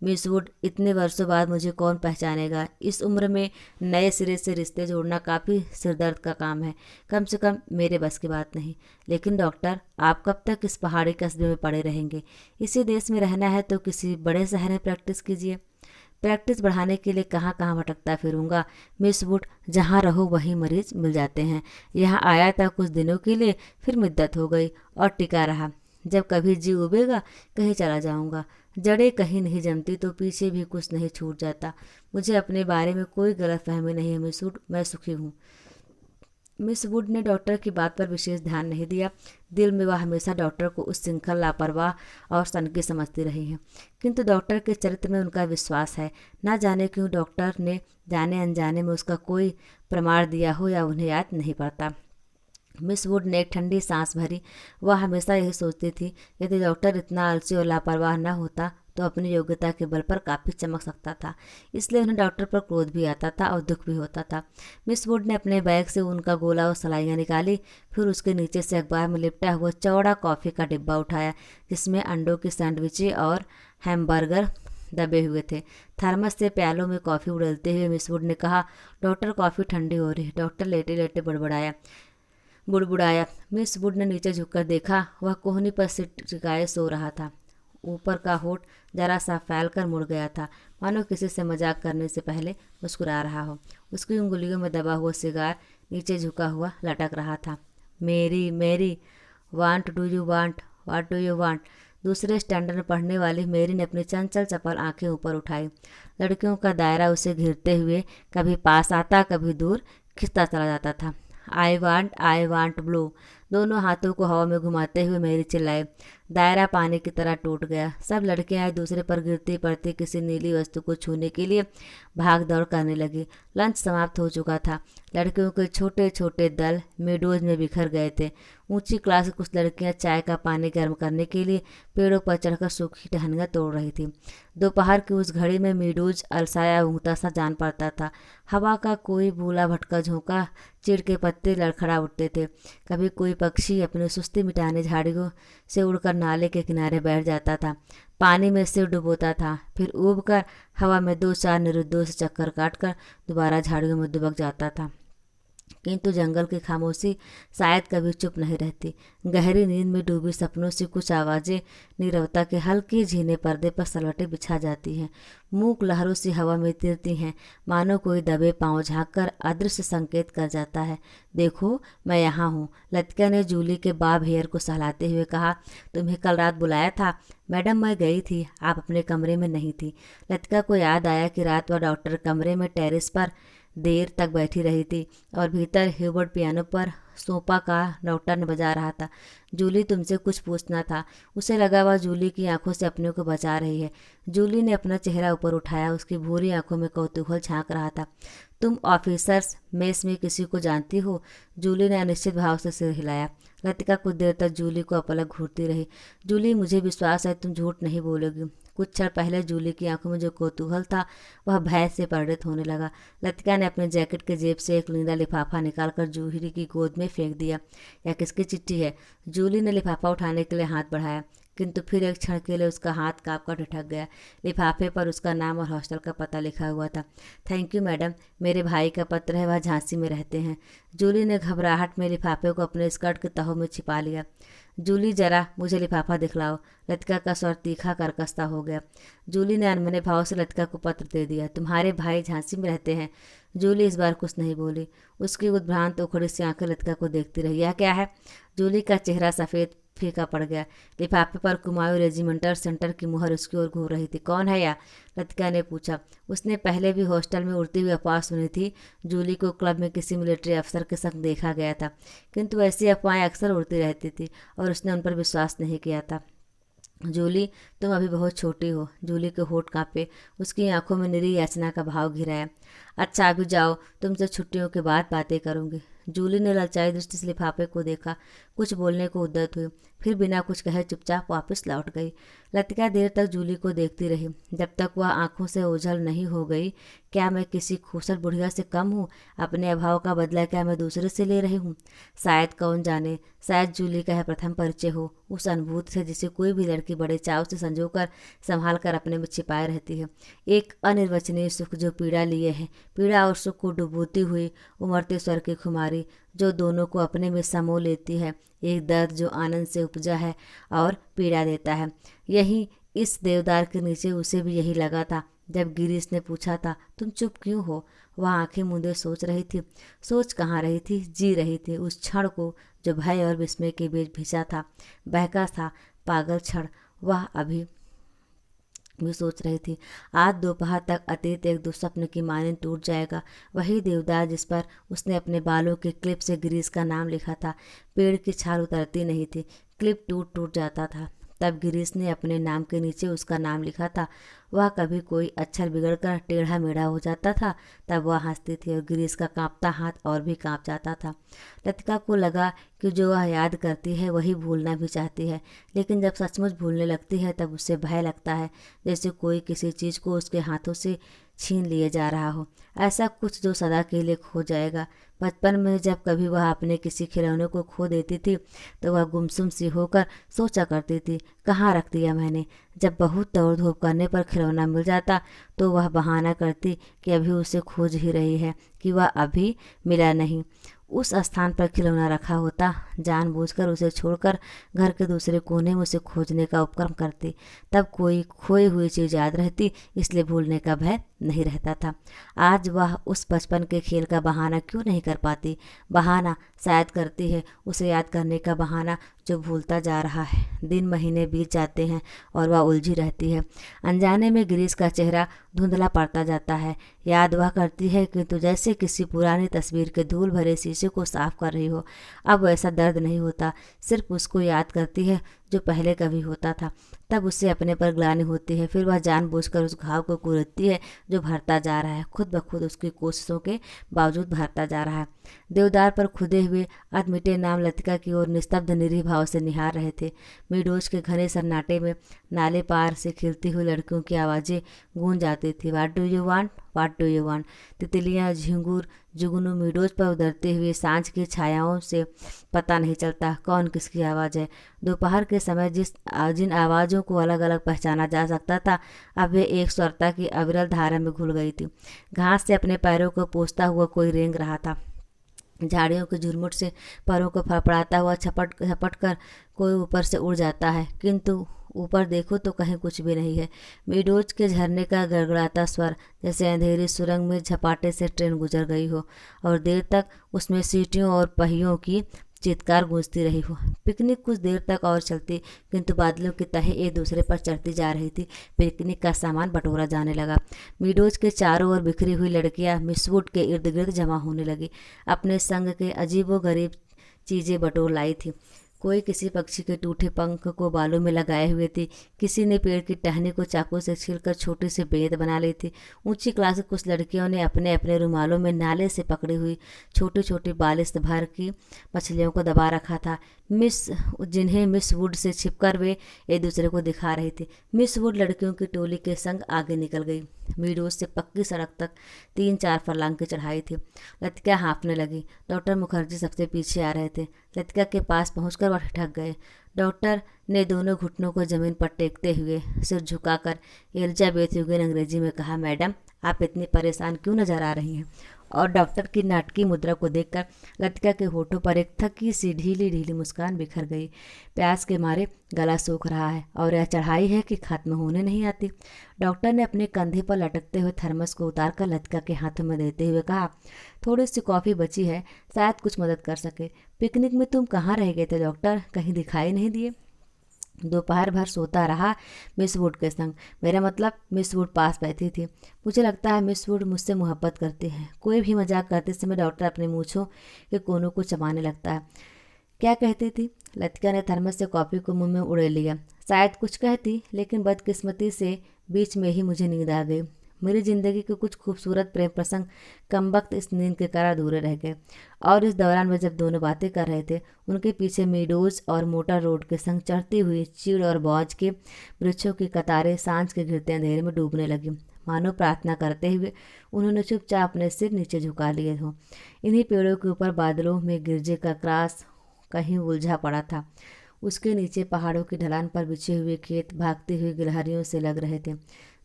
मिस वुड। इतने वर्षों बाद मुझे कौन पहचानेगा? इस उम्र में नए सिरे से रिश्ते जोड़ना काफ़ी सिरदर्द का काम है। कम से कम मेरे बस की बात नहीं। लेकिन डॉक्टर, आप कब तक इस पहाड़ी कस्बे में पड़े रहेंगे? इसी देश में रहना है तो किसी बड़े शहर में प्रैक्टिस कीजिए। प्रैक्टिस बढ़ाने के लिए कहाँ कहाँ भटकता फिरूंगा मिस वुड, जहाँ रहो वहीं मरीज मिल जाते हैं। यहाँ आया था कुछ दिनों के लिए, फिर मुद्दत हो गई और टिका रहा। जब कभी जी उबेगा कहीं चला जाऊंगा। जड़ें कहीं नहीं जमती तो पीछे भी कुछ नहीं छूट जाता। मुझे अपने बारे में कोई गलतफहमी नहीं है मिस वुड, मैं सुखी हूँ। मिस वुड ने डॉक्टर की बात पर विशेष ध्यान नहीं दिया। दिल में वह हमेशा डॉक्टर को उस श्रृंखल, लापरवाह और सनकी समझती रही हैं। किंतु डॉक्टर के चरित्र में उनका विश्वास है। न जाने क्यों डॉक्टर ने जाने अनजाने में उसका कोई प्रमाण दिया हो या उन्हें याद नहीं पड़ता। मिस वुड ने एक ठंडी सांस भरी। वह हमेशा यही सोचती थी, यदि डॉक्टर इतना आलसी और लापरवाह न होता तो अपनी योग्यता के बल पर काफ़ी चमक सकता था। इसलिए उन्हें डॉक्टर पर क्रोध भी आता था और दुख भी होता था। मिस वुड ने अपने बैग से उनका गोला और सलाइयाँ निकाली। फिर उसके नीचे से अखबार में लिपटा हुआ चौड़ा कॉफ़ी का डिब्बा उठाया, जिसमें अंडों की सैंडविचें और हैमबर्गर दबे हुए थे। थर्मस से प्यालों में कॉफ़ी उड़लते हुए मिस वुड ने कहा, डॉक्टर, कॉफ़ी ठंडी हो रही है। डॉक्टर लेटे लेटे बड़बड़ाया, बुड़बुड़ाया। मिस वुड ने नीचे झुककर देखा, वह कोहनी पर सिर टिकाए सो रहा था। ऊपर का होठ जरा सा फैलकर मुड़ गया था, मानो किसी से मजाक करने से पहले मुस्कुरा रहा हो। उसकी उंगलियों में दबा हुआ सिगार नीचे झुका हुआ लटक रहा था। मेरी मेरी, want do you want, what do you want. दूसरे स्टैंडर्ड में पढ़ने वाली मेरी ने अपनी चंचल चपल आंखें ऊपर उठाई। लड़कियों का दायरा उसे घिरते हुए कभी पास आता, कभी दूर खिंचता चला जाता था। I want blue. दोनों हाथों को हवा में घुमाते हुए मेरी चिल्लाए। दायरा पानी की तरह टूट गया। सब लड़कियां एक दूसरे पर गिरती पड़ती किसी नीली वस्तु को छूने के लिए भाग दौड़ करने लगी। लंच समाप्त हो चुका था। लड़कियों के छोटे छोटे दल मेडोज में बिखर गए थे। ऊंची क्लास की कुछ लड़कियां चाय का पानी गर्म करने के लिए पेड़ों पर चढ़कर सूखी टहनियां तोड़ रही थी। दोपहर की उस घड़ी में मीडोज अलसाया ऊँगता सा जान पड़ता था। हवा का कोई भूला भटका झोंका, चिड़ के पत्ते लड़खड़ा उठते थे। कभी कोई पक्षी अपनी सुस्ती मिटाने झाड़ियों से उड़कर नाले के किनारे बैठ जाता था, पानी में सिर डुबोता था, फिर ऊबकर हवा में 2-4 निरुद्दोष चक्कर काटकर दोबारा झाड़ियों में दुबक जाता था। किंतु जंगल की खामोशी शायद कभी चुप नहीं रहती। गहरी नींद में डूबी सपनों से कुछ आवाज़ें नीरवता के हल्के झीने पर्दे पर सलवटें बिछा जाती हैं। मूक लहरों से हवा में तिरती हैं, मानो कोई दबे पांव झांककर अदृश्य संकेत कर जाता है। देखो, मैं यहाँ हूँ। लतिका ने जूली के बाब हेयर को सहलाते हुए कहा। तुम्हें कल रात बुलाया था। मैडम, मैं गई थी, आप अपने कमरे में नहीं थी। लतिका को याद आया कि रात वह डॉक्टर कमरे में टेरेस पर देर तक बैठी रही थी और भीतर ह्यूबर्ट पियानो पर सोपा का डॉक्टर बजा रहा था। जूली, तुमसे कुछ पूछना था। उसे लगा वह जूली की आंखों से अपने को बचा रही है। जूली ने अपना चेहरा ऊपर उठाया। उसकी भूरी आंखों में कौतूहल झांक रहा था। तुम ऑफिसर्स मेस में किसी को जानती हो? जूली ने अनिश्चित भाव से सिर हिलाया। लतिका कुछ देर तक जूली को अपलक घूरती रही। जूली, मुझे विश्वास है तुम झूठ नहीं बोलोगी। कुछ क्षण पहले जूली की आंखों में जो कौतूहल था वह भय से परिणत होने लगा। लतिका ने अपने जैकेट के जेब से एक नीला लिफाफा निकालकर जूही की गोद में फेंक दिया। यह किसकी चिट्ठी है? जूली ने लिफाफा उठाने के लिए हाथ बढ़ाया, किंतु फिर एक क्षण के लिए उसका हाथ काँप कर ठिठक गया। लिफाफे पर उसका नाम और हॉस्टल का पता लिखा हुआ था। थैंक यू मैडम, मेरे भाई का पत्र है, वह झांसी में रहते हैं। जूली ने घबराहट में लिफाफे को अपने स्कर्ट के तहों में छिपा लिया। जूली, जरा मुझे लिफाफा दिखलाओ। लतिका का स्वर तीखा करकसता हो गया। जूली ने अनमने भाव से लतिका को पत्र दे दिया। तुम्हारे भाई झांसी में रहते हैं? जूली इस बार कुछ नहीं बोली। उसकी उद्भ्रांत उखड़ी सी आंखें लतिका को देखती रही। यह क्या है? जूली का चेहरा सफ़ेद फीका पड़ गया। लिफाफे पर कुमाऊं रेजिमेंटल सेंटर की मुहर उसकी ओर घूर रही थी। कौन है या? लतिका ने पूछा। उसने पहले भी हॉस्टल में उड़ती हुई अफवाह सुनी थी। जूली को क्लब में किसी मिलिट्री अफसर के संग देखा गया था, किंतु ऐसी अफवाहें अक्सर उड़ती रहती थी और उसने उन पर विश्वास नहीं किया था। जूली, तुम अभी बहुत छोटी हो। जूली के होठ कांपे। उसकी आंखों में निरी याचना का भाव घिराया। अच्छा, अभी जाओ, तुमसे छुट्टियों के बाद बातें करूंगी। जूली ने ललचाई दृष्टि से लिफाफे को देखा, कुछ बोलने को उद्यत हुई, फिर बिना कुछ कहे चुपचाप वापस लौट गई। लतिका देर तक जूली को देखती रही, जब तक वह आंखों से ओझल नहीं हो गई। क्या मैं किसी खूबसूरत बुढ़िया से कम हूँ? अपने अभाव का बदला क्या मैं दूसरे से ले रही हूँ? शायद, कौन जाने, शायद जूली का यह प्रथम परिचय हो उस अनुभूति से जिसे कोई भी लड़की बड़े चाव से संजोकर संभाल कर अपने में छिपाए रहती है। एक अनिर्वचनीय सुख जो पीड़ा लिए है, पीड़ा और सुख को डुबोती हुई उमड़ते स्वर की खुमारी जो दोनों को अपने में समो लेती है। एक दर्द जो आनंद से उपजा है और पीड़ा देता है। यही इस देवदार के नीचे उसे भी यही लगा था जब गिरीश ने पूछा था, तुम चुप क्यों हो? वह आंखें मूंदे सोच रही थी। सोच कहाँ रही थी, जी रही थी उस क्षण को जो भय और विस्मय के बीच भिसा था, बहका था, पागल क्षण। वह अभी भी सोच रही थी, आज दोपहर तक अतीत एक दुस्वप्न की मानिंद टूट जाएगा। वही देवदार जिस पर उसने अपने बालों के क्लिप से गिरीश का नाम लिखा था। पेड़ की छाल उतरती नहीं थी, क्लिप टूट टूट जाता था। तब गिरीश ने अपने नाम के नीचे उसका नाम लिखा था। वह कभी कोई अक्षर बिगड़कर टेढ़ा मेढ़ा हो जाता था, तब वह हंसती थी और गिरीश का कांपता हाथ और भी कांप जाता था। लतिका को लगा कि जो वह याद करती है वही भूलना भी चाहती है, लेकिन जब सचमुच भूलने लगती है तब उससे भय लगता है, जैसे कोई किसी चीज़ को उसके हाथों से छीन लिए जा रहा हो। ऐसा कुछ जो सदा के लिए खो जाएगा। बचपन में जब कभी वह अपने किसी खिलौने को खो देती थी तो वह गुमसुम सी होकर सोचा करती थी, कहाँ रख दिया मैंने। जब बहुत दौड़ धूप करने पर खिलौना मिल जाता तो वह बहाना करती कि अभी उसे खोज ही रही है, कि वह अभी मिला नहीं। उस स्थान पर खिलौना रखा होता, जानबूझकर उसे छोड़कर घर के दूसरे कोने में उसे खोजने का उपक्रम करती। तब कोई खोई हुई चीज़ याद रहती, इसलिए भूलने का भय नहीं रहता था। आज वह उस बचपन के खेल का बहाना क्यों नहीं कर पाती? बहाना शायद करती है, उसे याद करने का बहाना जो भूलता जा रहा है। दिन महीने बीत जाते हैं और वह उलझी रहती है। अनजाने में गिरीश का चेहरा धुंधला पड़ता जाता है। याद वह करती है किंतु जैसे किसी पुरानी तस्वीर के धूल भरे शीशे को साफ कर रही हो। अब वैसा दर्द नहीं होता, सिर्फ उसको याद करती है जो पहले कभी होता था। तब उससे अपने पर ग्लानि होती है। फिर वह जानबूझकर उस घाव को कुरेदती है जो भरता जा रहा है, खुद ब खुद उसकी कोशिशों के बावजूद भरता जा रहा है। देवदार पर खुदे हुए अधमिटे नाम लतिका की ओर निस्तब्ध निरीह भाव से निहार रहे थे। मीडोज के घने सन्नाटे में नाले पार से खिलती हुई लड़कियों की आवाज़ें गूंज जाती थी। What do you want, what do you want. तितलियाँ, झिंगुर, जुगनू मीडोज पर उतरते हुए सांझ की छायाओं से पता नहीं चलता कौन किसकी आवाज़ है। दोपहर के समय जिन आवाज़ों को अलग अलग पहचाना जा सकता था, अब वे एक स्वरता की अविरल धारा में घुल गई थी। घास से अपने पैरों को पोंछता हुआ कोई रेंग रहा था। झाड़ियों के झुरमुट से पैरों को फड़फड़ाता हुआ झपट झपट कर कोई ऊपर से उड़ जाता है, किंतु ऊपर देखो तो कहीं कुछ भी नहीं है। मीडोज के झरने का गड़गड़ाता स्वर जैसे अंधेरी सुरंग में झपाटे से ट्रेन गुजर गई हो और देर तक उसमें सीटियों और पहियों की चित्कार गूंजती रही हो। पिकनिक कुछ देर तक और चलती, किंतु बादलों की तहें एक दूसरे पर चढ़ती जा रही थी। पिकनिक का सामान बटोरा जाने लगा। मीडोज के चारों ओर बिखरी हुई लड़कियां मिसवुड के इर्द गिर्द जमा होने लगी। अपने संग के अजीबोगरीब चीज़ें बटोर लाई थी। कोई किसी पक्षी के टूटे पंख को बालों में लगाए हुए थी, किसी ने पेड़ की टहनी को चाकू से छीलकर छोटी सी बेंत बना ली थी। ऊंची क्लास की कुछ लड़कियों ने अपने अपने रुमालों में नाले से पकड़ी हुई छोटी छोटी बालिश भर की मछलियों को दबा रखा था, जिन्हें मिस वुड से छिपकर वे एक दूसरे को दिखा रही थी। मिस वुड लड़कियों की टोली के संग आगे निकल गई। मीडोज से पक्की सड़क तक 3-4 फरलांग की चढ़ाई थी। लतिका हाँफने लगी। डॉक्टर मुखर्जी सबसे पीछे आ रहे थे। लतिका के पास पहुंचकर वह ठिठक गए। डॉक्टर ने दोनों घुटनों को जमीन पर टेकते हुए सिर झुकाकर एलिजाबेथ यूगेन अंग्रेजी में कहा, मैडम आप इतनी परेशान क्यों नजर आ रही हैं? और डॉक्टर की नाटकीय मुद्रा को देखकर लतिका के होठों पर एक थकी सी ढीली ढीली मुस्कान बिखर गई। प्यास के मारे गला सूख रहा है और यह चढ़ाई है कि खत्म होने नहीं आती। डॉक्टर ने अपने कंधे पर लटकते हुए थर्मस को उतारकर लतिका के हाथों में देते हुए कहा, थोड़ी सी कॉफ़ी बची है, शायद कुछ मदद कर सके। पिकनिक में तुम कहाँ रह गए थे डॉक्टर? कहीं दिखाई नहीं दिए। दोपहर भर सोता रहा मिस वुड के संग। मेरा मतलब मिस वुड पास बैठी थी। मुझे लगता है मिस वुड मुझसे मोहब्बत करती है। कोई भी मजाक करते समय डॉक्टर अपने मूँछों के कोनों को चबाने लगता है। क्या कहती थी? लतिका ने थर्मस से कॉफ़ी को मुंह में उड़े लिया। शायद कुछ कहती, लेकिन बदकिस्मती से बीच में ही मुझे नींद आ गई। मेरी ज़िंदगी के कुछ खूबसूरत प्रेम प्रसंग कमबख्त इस नींद के कारण अधूरे रह गए। और इस दौरान वे जब दोनों बातें कर रहे थे, उनके पीछे मीडोज और मोटर रोड के संग चढ़ती हुई चीड़ और बौज के वृक्षों की कतारें सांझ के घिरते अंधेरे में डूबने लगी। मानो प्रार्थना करते हुए उन्होंने चुपचाप अपने सिर नीचे झुका लिए हों। इन्हीं पेड़ों के ऊपर बादलों में गिरजे का क्रास कहीं उलझा पड़ा था। उसके नीचे पहाड़ों की ढलान पर बिछे हुए खेत भागती हुई गिलहरियों से लग रहे थे,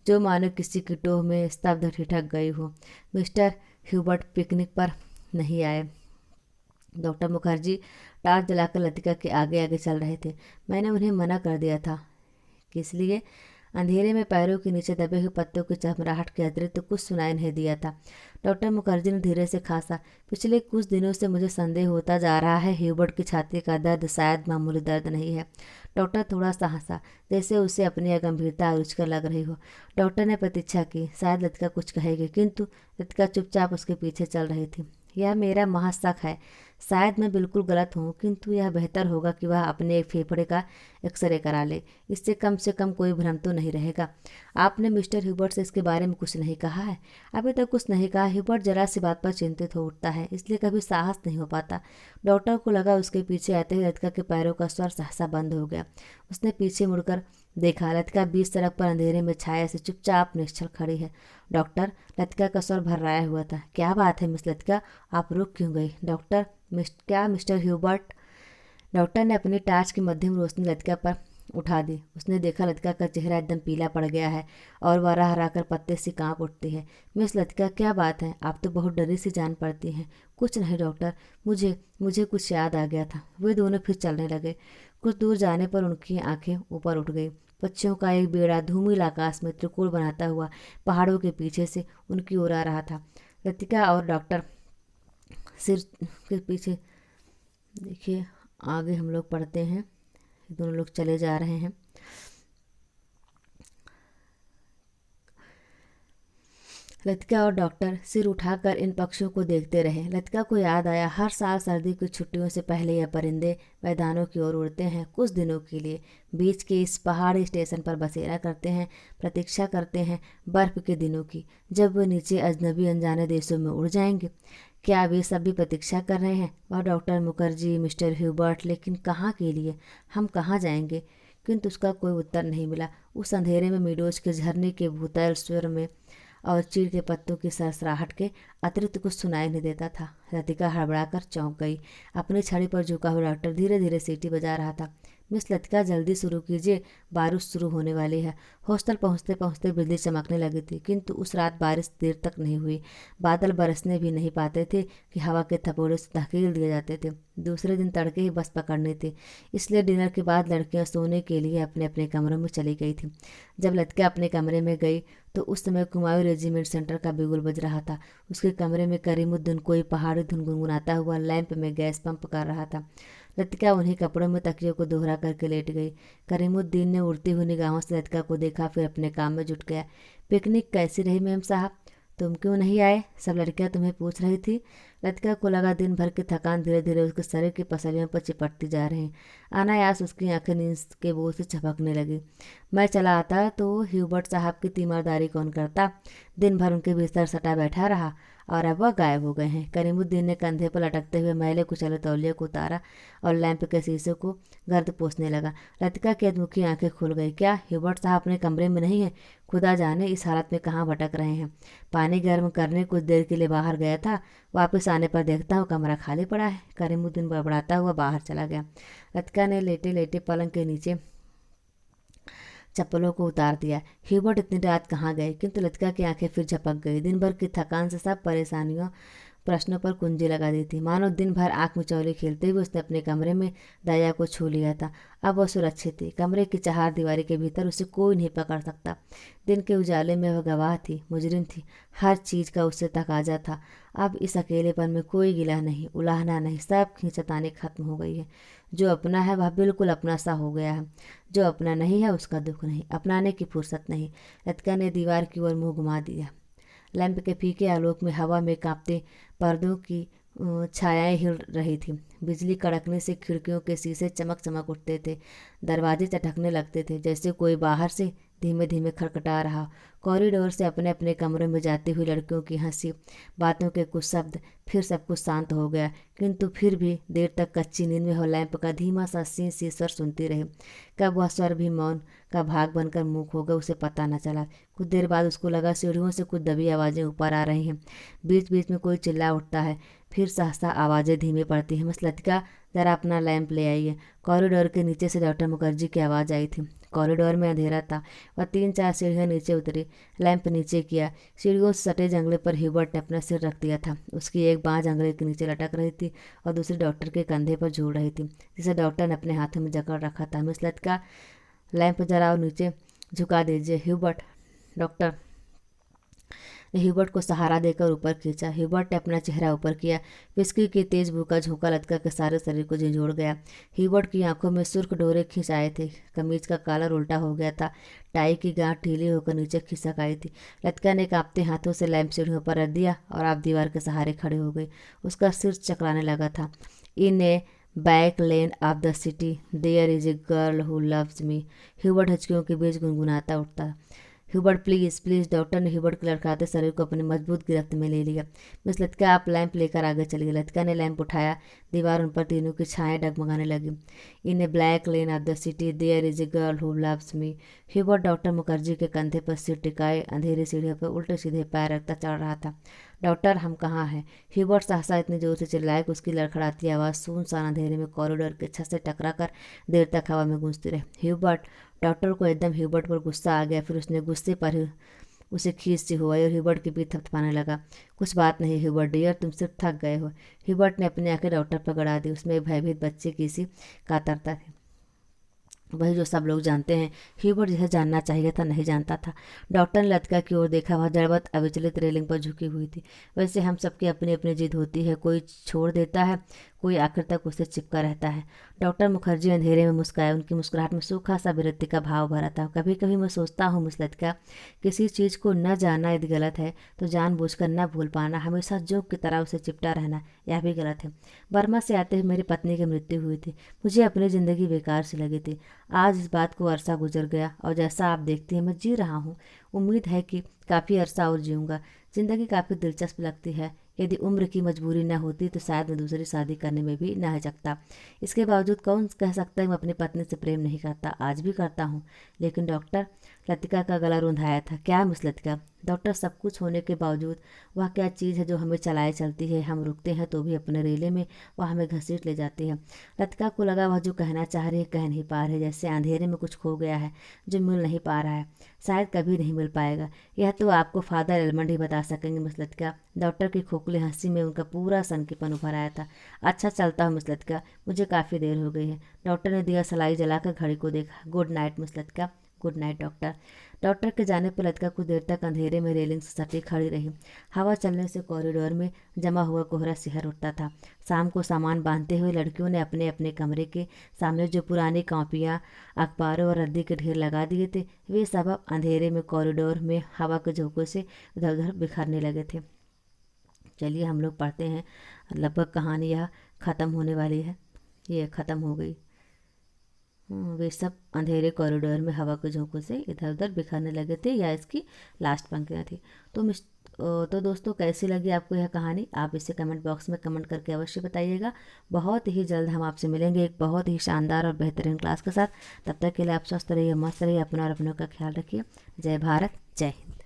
जो मानो किसी की टोह में स्तब्ध ठिठक गई हो। मिस्टर ह्यूबर्ट पिकनिक पर नहीं आए। डॉक्टर मुखर्जी टार्च जलाकर लतिका के आगे आगे चल रहे थे। मैंने उन्हें मना कर दिया था। किस लिए? अंधेरे में पैरों के नीचे दबे हुए पत्तों की चमराहट के अतिरिक्त तो कुछ सुनाई नहीं दिया था। डॉक्टर मुखर्जी ने धीरे से खांसा। पिछले कुछ दिनों से मुझे संदेह होता जा रहा है ह्यूबर्ट की छाती का दर्द शायद मामूली दर्द नहीं है। डॉक्टर थोड़ा सा हंसा, जैसे उसे अपनी अगंभीरता रुचकर लग रही हो। डॉक्टर ने प्रतीक्षा की, शायद लतिका कुछ कहेगी, किंतु लतिका चुपचाप उसके पीछे चल रही थी। यह मेरा महज शक है, शायद मैं बिल्कुल गलत हूँ, किंतु यह बेहतर होगा कि वह अपने एक फेफड़े का एक्सरे करा ले। इससे कम कोई भ्रम तो नहीं रहेगा। आपने मिस्टर ह्यूबर्ट से इसके बारे में कुछ नहीं कहा है? अभी तक कुछ नहीं कहा। ह्यूबर्ट जरा सी बात पर चिंतित हो उठता है, इसलिए कभी साहस नहीं हो पाता। डॉक्टर को लगा उसके पीछे आते ही लतिका के पैरों का स्वर सहसा बंद हो गया। उसने पीछे मुड़कर देखा। लतिका बीच सड़क पर अंधेरे में छाया से चुपचाप निश्चल खड़ी है। डॉक्टर, लतिका का स्वर भर्राया हुआ था। क्या बात है मिस लतिका, आप रुक क्यों गई? डॉक्टर, क्या मिस्टर ह्यूबर्ट? डॉक्टर ने अपनी टार्च की मध्यम रोशनी लतिका पर उठा दी। उसने देखा लतिका का चेहरा एकदम पीला पड़ गया है और वह रह रह कर पत्ते से कांप उठती है। मिस लतिका, क्या बात है? आप तो बहुत डरी सी जान पड़ती हैं। कुछ नहीं डॉक्टर, मुझे मुझे कुछ याद आ गया था। वे दोनों फिर चलने लगे। कुछ दूर जाने पर उनकी आंखें ऊपर उठ गई। पक्षियों का एक बेड़ा धूमिल आकाश में त्रिकोण बनाता हुआ पहाड़ों के पीछे से उनकी ओर आ रहा था। लतिका और डॉक्टर सिर के पीछे, देखिए आगे हम लोग पढ़ते हैं, दोनों लोग चले जा रहे हैं। लतिका और डॉक्टर सिर उठाकर इन पक्षियों को देखते रहे। लतिका को याद आया, हर साल सर्दी की छुट्टियों से पहले यह परिंदे मैदानों की ओर उड़ते हैं, कुछ दिनों के लिए बीच के इस पहाड़ी स्टेशन पर बसेरा करते हैं, प्रतीक्षा करते हैं बर्फ के दिनों की, जब वे नीचे अजनबी अनजाने देशों में उड़ जाएंगे। क्या वे सब भी प्रतीक्षा कर रहे हैं? वह डॉक्टर मुखर्जी, मिस्टर ह्यूबर्ट, लेकिन कहाँ के लिए? हम कहाँ जाएंगे? किंतु उसका कोई उत्तर नहीं मिला। उस अंधेरे में मीडोज के झरने के भूतल स्वर में और चीड़ के पत्तों की सरसराहट के अतिरिक्त कुछ सुनाई नहीं देता था। लतिका हड़बड़ाकर चौंक गई। अपनी छड़ी पर झुका हुआ डॉक्टर धीरे धीरे सीटी बजा रहा था। मिस लतिका, जल्दी शुरू कीजिए, बारिश शुरू होने वाली है। हॉस्टल पहुंचते पहुंचते बिजली चमकने लगी थी, किंतु उस रात बारिश देर तक नहीं हुई। बादल बरसने भी नहीं पाते थे कि हवा के थपोड़े से धकेल दिए जाते थे। दूसरे दिन तड़के ही बस पकड़नी थी, इसलिए डिनर के बाद लड़कियां सोने के लिए अपने अपने कमरों में चली गई थी। जब लतिका अपने कमरे में गई तो उस समय कुमाऊं रेजिमेंट सेंटर का बिगुल बज रहा था। उसके कमरे में करीमुद्दीन कोई पहाड़ी धुन गुनगुनाता हुआ लैंप में गैस पंप कर रहा था। लतिका उन्हीं कपड़ों में तकियों को दोहरा करके लेट गई। करीमुद्दीन ने उड़ती हुई निगाहों से लतिका को देखा, फिर अपने काम में जुट गया। पिकनिक कैसी रही मेम साहब? तुम क्यों नहीं आए? सब लड़कियां तुम्हें पूछ रही थी। लतिका को लगा दिन भर की थकान धीरे धीरे उसके शरीर की पसलियों पर चिपटती जा रही। अनायास उसकी आंखें नींद के बोझ से झपकने लगी। मैं चला आता तो ह्यूबर्ट साहब की तीमारदारी कौन करता? दिन भर उनके बिस्तर सटा बैठा रहा और अब वह गायब हो गए हैं। करीमुद्दीन ने कंधे पर लटकते हुए मैले कुचले तौलिए को उतारा और लैंप के शीशे को गर्द पोंछने लगा। लतिका की अधमुखी आंखें खुल गई। क्या ह्यूबर्ट साहब अपने कमरे में नहीं है? खुदा जाने इस हालत में कहाँ भटक रहे हैं। पानी गर्म करने कुछ देर के लिए बाहर गया था, वापस आने पर देखता हूँ कमरा खाली पड़ा है। करीमुद्दीन बड़बड़ाता हुआ बाहर चला गया। लतिका ने लेटे लेटे पलंग के नीचे चप्पलों को उतार दिया। ह्यूबर्ट इतनी रात कहाँ गए? किंतु लतिका की आंखें फिर झपक गई। दिन भर की थकान से सब परेशानियों प्रश्नों पर कुंजी लगा दी थी। मानो दिन भर आंख मिचौली खेलते हुए उसने अपने कमरे में दया को छू लिया था। अब वह सुरक्षित थी। कमरे की चार दीवारी के भीतर उसे कोई नहीं पकड़ सकता। दिन के उजाले में वह गवाह थी, मुजरिम थी। हर चीज़ का उससे तकाजा था। अब इस अकेलेपन में कोई गिला नहीं, उलाहना नहीं, सब खींचतानी खत्म हो गई है। जो अपना है वह बिल्कुल अपना सा हो गया है, जो अपना नहीं है उसका दुख नहीं, अपनाने की फुर्सत नहीं। लतिका ने दीवार की ओर मुंह घुमा दिया। लैंप के फीके आलोक में हवा में कांपते पर्दों की छायाएं हिल रही थी। बिजली कड़कने से खिड़कियों के शीशे चमक चमक उठते थे, दरवाजे चटकने लगते थे, जैसे कोई बाहर से धीमे धीमे खड़खड़ा रहा। कॉरिडोर से अपने अपने कमरे में जाती हुई लड़कियों की हंसी, बातों के कुछ शब्द, फिर सब कुछ शांत हो गया। किंतु फिर भी देर तक कच्ची नींद में हो लैंप का धीमा सा सी सी स्वर सुनती रही। कब वह स्वर भी मौन का भाग बनकर मूक हो गया उसे पता न चला। कुछ देर बाद उसको लगा सीढ़ियों से कुछ दबी आवाज़ें ऊपर आ रही हैं। बीच बीच में कोई चिल्ला उठता है, फिर सहसा आवाज़ें धीमी पड़ती हैं। मिस लतिका, ज़रा अपना लैंप ले आइए। कॉरिडोर के नीचे से डॉक्टर मुखर्जी की आवाज़ आई थी। कॉरिडोर में अंधेरा था। वह 3-4 सीढ़ियाँ नीचे उतरी, लैंप नीचे किया। सीढ़ियों से सटे जंगले पर ह्यूबर्ट ने अपना सिर रख दिया था। उसकी एक बाँह जंगले के नीचे लटक रही थी और दूसरी डॉक्टर के कंधे पर झूल रही थी, जिसे डॉक्टर ने अपने हाथों में जकड़ रखा था। मिस लतिका, लैंप जरा और नीचे झुका दीजिए। ह्यूबर्ट, डॉक्टर ने ह्यूबर्ट को सहारा देकर ऊपर खींचा। ह्यूबर्ट ने अपना चेहरा ऊपर किया। विस्की की तेज बू का झोंका लतिका के सारे शरीर को झंझोड़ गया। ह्यूबर्ट की आंखों में सुर्ख डोरे खींच आए थे। कमीज का कॉलर उल्टा हो गया था। टाई की गांठ ढीली होकर नीचे खिसक आई थी। लतिका ने कांपते हाथों से लैंप सीढ़ियों पर रख दिया और आप दीवार के सहारे खड़े हो गई। उसका सिर चकराने लगा था। In a back lane of the city there is a girl who loves me. Hubert हचकियों के बीच गुनगुनाता उठता। Hubert, please please. डॉक्टर ने ह्यूबर्ट के लड़खड़ाते शरीर को अपनी मजबूत गिरफ्त में ले लिया। मिस लतिका, आप लैंप लेकर आगे चलिए। लतिका ने लैंप उठाया। दीवार उन पर तीनों की छायाएं डगमगाने लगी। In a black lane of the city there is a girl who loves me. Hubert doctor Mukherjee के कंधे पर सिर टिकाए अंधेरी सीढ़ियों पर उल्टे सीधे पैर रखता चढ़ रहा था। डॉक्टर हम कहाँ हैं? ह्यूबर्ट सहसा इतनी जोर से चिल्लाया कि उसकी लड़खड़ाती आवाज़ सुनसान अंधेरे में कॉरिडोर के छत से टकरा कर देर तक हवा में गूंजती रही। ह्यूबर्ट! डॉक्टर को एकदम ह्यूबर्ट पर गुस्सा आ गया। फिर उसने गुस्से पर ही उसे खींच सी हुई और ह्यूबर्ट की पीठ थपथपाने लगा। कुछ बात नहीं ह्यूबर्ट डियर, तुम सिर्फ थक गए हो। ह्यूबर्ट ने अपनी आंखें डॉक्टर पर गड़ा दी। उसमें एक भयभीत बच्चे की सी कातरता थी, वही जो सब लोग जानते हैं। ह्यूबर्ट जिसे जानना चाहिए था नहीं जानता था। डॉक्टर ने लतिका की ओर देखा। वह जड़वत अविचलित रेलिंग पर झुकी हुई थी। वैसे हम सबकी अपनी अपनी जिद होती है, कोई छोड़ देता है, कोई आखिर तक उसे चिपका रहता है। डॉक्टर मुखर्जी अंधेरे में मुस्कुराए। उनकी मुस्कुराहट में सूखा सा विरक्ति का भाव भरा था। कभी कभी मैं सोचता हूँ मिस लतिका, किसी चीज़ को न जानना यदि गलत है तो जानबूझकर न भूल पाना, हमेशा जोक की तरह उसे चिपटा रहना, यह भी गलत है। बर्मा से आते हुए मेरी पत्नी की मृत्यु हुई थी। मुझे अपनी ज़िंदगी बेकार सी लगी थी। आज इस बात को अरसा गुजर गया और जैसा आप देखती हैं मैं जी रहा हूँ। उम्मीद है कि काफ़ी अरसा और जीऊँगा। ज़िंदगी काफ़ी दिलचस्प लगती है। यदि उम्र की मजबूरी न होती तो शायद मैं दूसरी शादी करने में भी न हिचकता। इसके बावजूद कौन कह सकता है मैं अपनी पत्नी से प्रेम नहीं करता? आज भी करता हूँ। लेकिन डॉक्टर, लतिका का गला रुंधाया था। क्या मिस लतिका? डॉक्टर, सब कुछ होने के बावजूद वह क्या चीज़ है जो हमें चलाए चलती है? हम रुकते हैं तो भी अपने रेले में वह हमें घसीट ले जाती है। लतिका को लगा वह जो कहना चाह रही है कह नहीं पा रही, जैसे अंधेरे में कुछ खो गया है जो मिल नहीं पा रहा है, शायद कभी नहीं मिल पाएगा। यह तो आपको फादर एलमंड ही बता सकेंगे मिस लतिका। डॉक्टर की खोखली हंसी में उनका पूरा सनकीपन उभर आया था। अच्छा चलता हूँ मिस लतिका, मुझे काफ़ी देर हो गई है। डॉक्टर ने दिया सलाई जलाकर घड़ी को देखा। Good night miss Latika. Good night doctor. Doctor के जाने पर लतिका कुछ देर तक अंधेरे में रेलिंग से सटी खड़ी रही। हवा चलने से कॉरिडोर में जमा हुआ कोहरा सिहर उठता था। शाम को सामान बांधते हुए लड़कियों ने अपने अपने कमरे के सामने जो पुरानी कॉपियाँ, अखबारों और रद्दी के ढेर लगा दिए थे, वे सब अब अंधेरे में कॉरिडोर में हवा के झोंकों से इधर उधर बिखरने लगे थे। चलिए हम लोग पढ़ते हैं। लगभग कहानी यह ख़त्म होने वाली है। ये ख़त्म हो गई। वे सब अंधेरे कॉरिडोर में हवा के झोंकों से इधर उधर बिखरने लगे थे, या इसकी लास्ट पंक्तियाँ थी। तो दोस्तों, कैसी लगी आपको यह कहानी? आप इसे कमेंट बॉक्स में कमेंट करके अवश्य बताइएगा। बहुत ही जल्द हम आपसे मिलेंगे एक बहुत ही शानदार और बेहतरीन क्लास के साथ। तब तक के लिए आप स्वस्थ रहिए, मस्त रहिए, अपना और अपनों का ख्याल रखिए। जय भारत, जय हिंद।